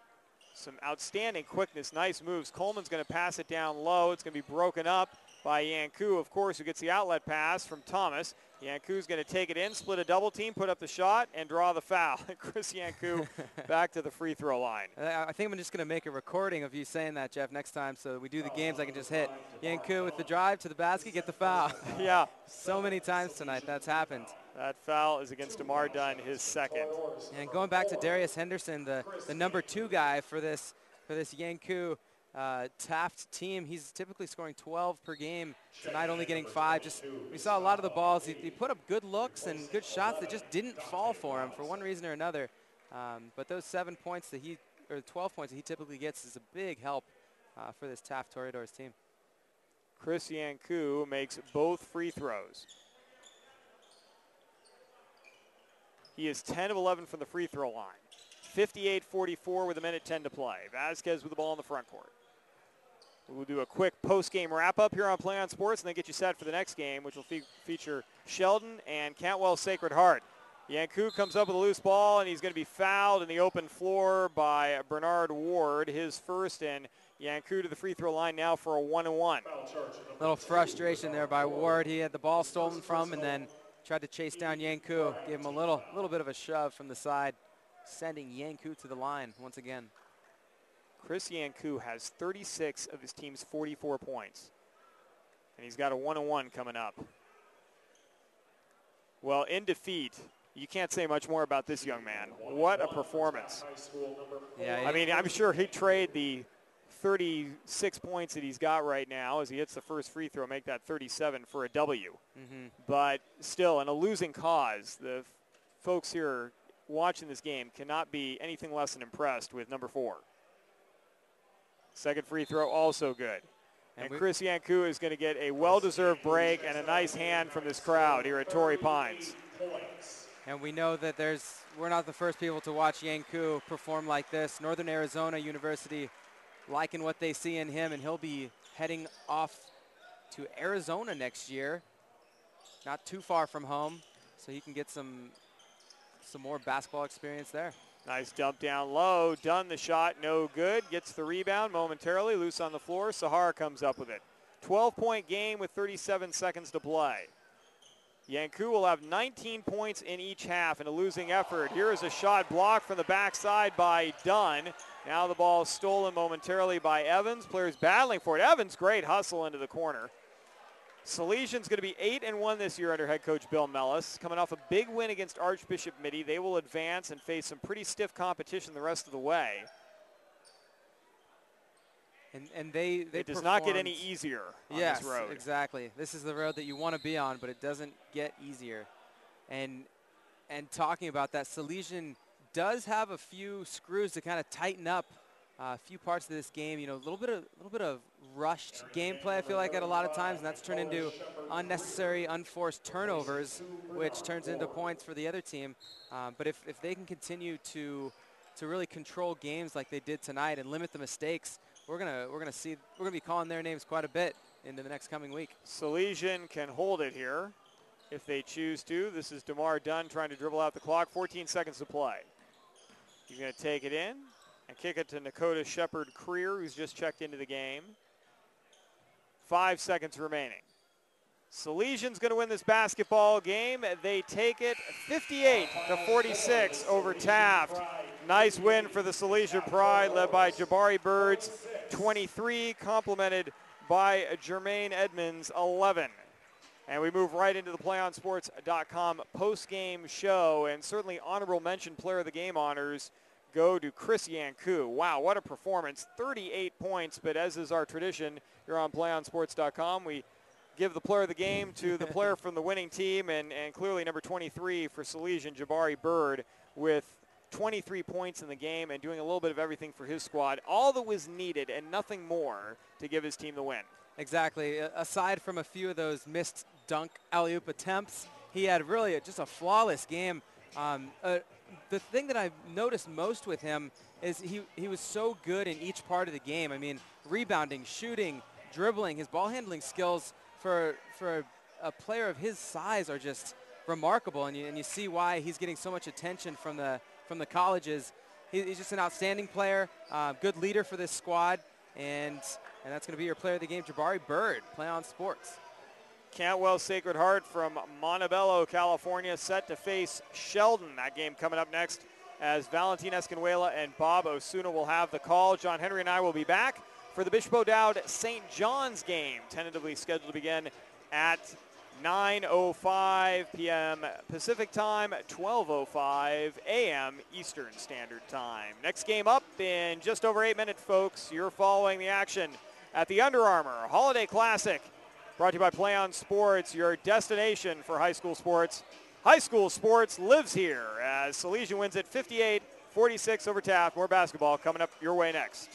some outstanding quickness, nice moves. Coleman's going to pass it down low. It's going to be broken up by Yanku, of course, who gets the outlet pass from Thomas. Yanku's going to take it in, split a double team, put up the shot, and draw the foul. Chris Yanku back to the free throw line. I think I'm just going to make a recording of you saying that, Jeff, next time, so we do the games I can just hit Yanku with the drive to the basket, get the foul. Yeah. So many times tonight that's happened. That foul is against DeMar Dunn, his second. And going back to Darius Henderson, the number 2 guy for this Yanku Taft team, he's typically scoring 12 per game. Tonight only getting 5. Just we saw a lot of the balls. He put up good looks and good shots that just didn't fall for him for one reason or another. But those 7 points that 12 points that he typically gets is a big help for this Taft Toreadors team. Chris Yanku makes both free throws. He is 10 of 11 from the free throw line. 58-44 with 1:10 to play. Vasquez with the ball in the front court. We'll do a quick post-game wrap-up here on Play on Sports and then get you set for the next game, which will feature Sheldon and Cantwell Sacred Heart. Yanku comes up with a loose ball, and he's going to be fouled in the open floor by Bernard Ward, his first, and Yanku to the free throw line now for a 1-1. A little frustration there by Ward. He had the ball stolen from him and then tried to chase down Yanku, gave him a little bit of a shove from the side, sending Yanku to the line once again. Chris Yanku has 36 of his team's 44 points, and he's got a 1-1 coming up. Well, in defeat, you can't say much more about this young man. What a performance. Yeah, I mean, I'm sure he'd trade the 36 points that he's got right now as he hits the first free throw, make that 37 for a W. But still, in a losing cause, the folks here watching this game cannot be anything less than impressed with number 4. Second free throw also good. And Chris Yanku is going to get a well-deserved break and a nice hand from this crowd here at Torrey Pines. And we know that we're not the first people to watch Yanku perform like this. Northern Arizona University liking what they see in him, and he'll be heading off to Arizona next year, not too far from home, so he can get some more basketball experience there. Nice dump down low. Dunn the shot, no good. Gets the rebound momentarily, loose on the floor. Sahar comes up with it. 12-point game with 37 seconds to play. Yanku will have 19 points in each half in a losing effort. Here is a shot blocked from the backside by Dunn. Now the ball stolen momentarily by Evans. Players battling for it. Evans, great hustle into the corner. Salesian's going to be 8-1 this year under head coach Bill Mellis. Coming off a big win against Archbishop Mitty. They will advance and face some pretty stiff competition the rest of the way. And it does not get any easier on this road. Yes, exactly. This is the road that you want to be on, but it doesn't get easier. And talking about that, Salesian does have a few screws to kind of tighten up a few parts of this game. You know, a little bit of rushed gameplay, I feel like, at a lot of times, and that's turned into unnecessary, unforced turnovers, which turns into points for the other team. But if they can continue to really control games like they did tonight and limit the mistakes, we're gonna be calling their names quite a bit into the next coming week. Salesian can hold it here if they choose to. This is DeMar Dunn trying to dribble out the clock. 14 seconds to play. He's going to take it in and kick it to Nakota Shepard-Creer, who's just checked into the game. 5 seconds remaining. Salesian's going to win this basketball game. They take it 58-46 over Taft. Nice win for the Salesian Pride, led by Jabari Birds, 23, complemented by Jermaine Edmonds, 11. And we move right into the PlayOnSports.com post-game show, and certainly honorable mention player of the game honors go to Chris Yanku. Wow, what a performance. 38 points, but as is our tradition here on PlayOnSports.com, we give the player of the game to the player from the winning team, and clearly number 23 for Salesian, Jabari Bird, with 23 points in the game and doing a little bit of everything for his squad. All that was needed and nothing more to give his team the win. Exactly. Aside from a few of those missed dunk alley-oop attempts, he had really just a flawless game. The thing that I've noticed most with him is he was so good in each part of the game. I mean, rebounding, shooting, dribbling, his ball handling skills for a player of his size are just remarkable, and you see why he's getting so much attention from the colleges. He's just an outstanding player, good leader for this squad, and that's going to be your player of the game, Jabari Bird, Play On Sports. Cantwell Sacred Heart from Montebello, California, set to face Sheldon. That game coming up next as Valentin Escanuela and Bob Osuna will have the call. John Henry and I will be back for the Bishop O'Dowd St. John's game, tentatively scheduled to begin at 9:05 p.m. Pacific Time, 12:05 a.m. Eastern Standard Time. Next game up in just over 8 minutes, folks. You're following the action at the Under Armour Holiday Classic, brought to you by Play On Sports, your destination for high school sports. High school sports lives here as Salesian wins at 58-46 over Taft. More basketball coming up your way next.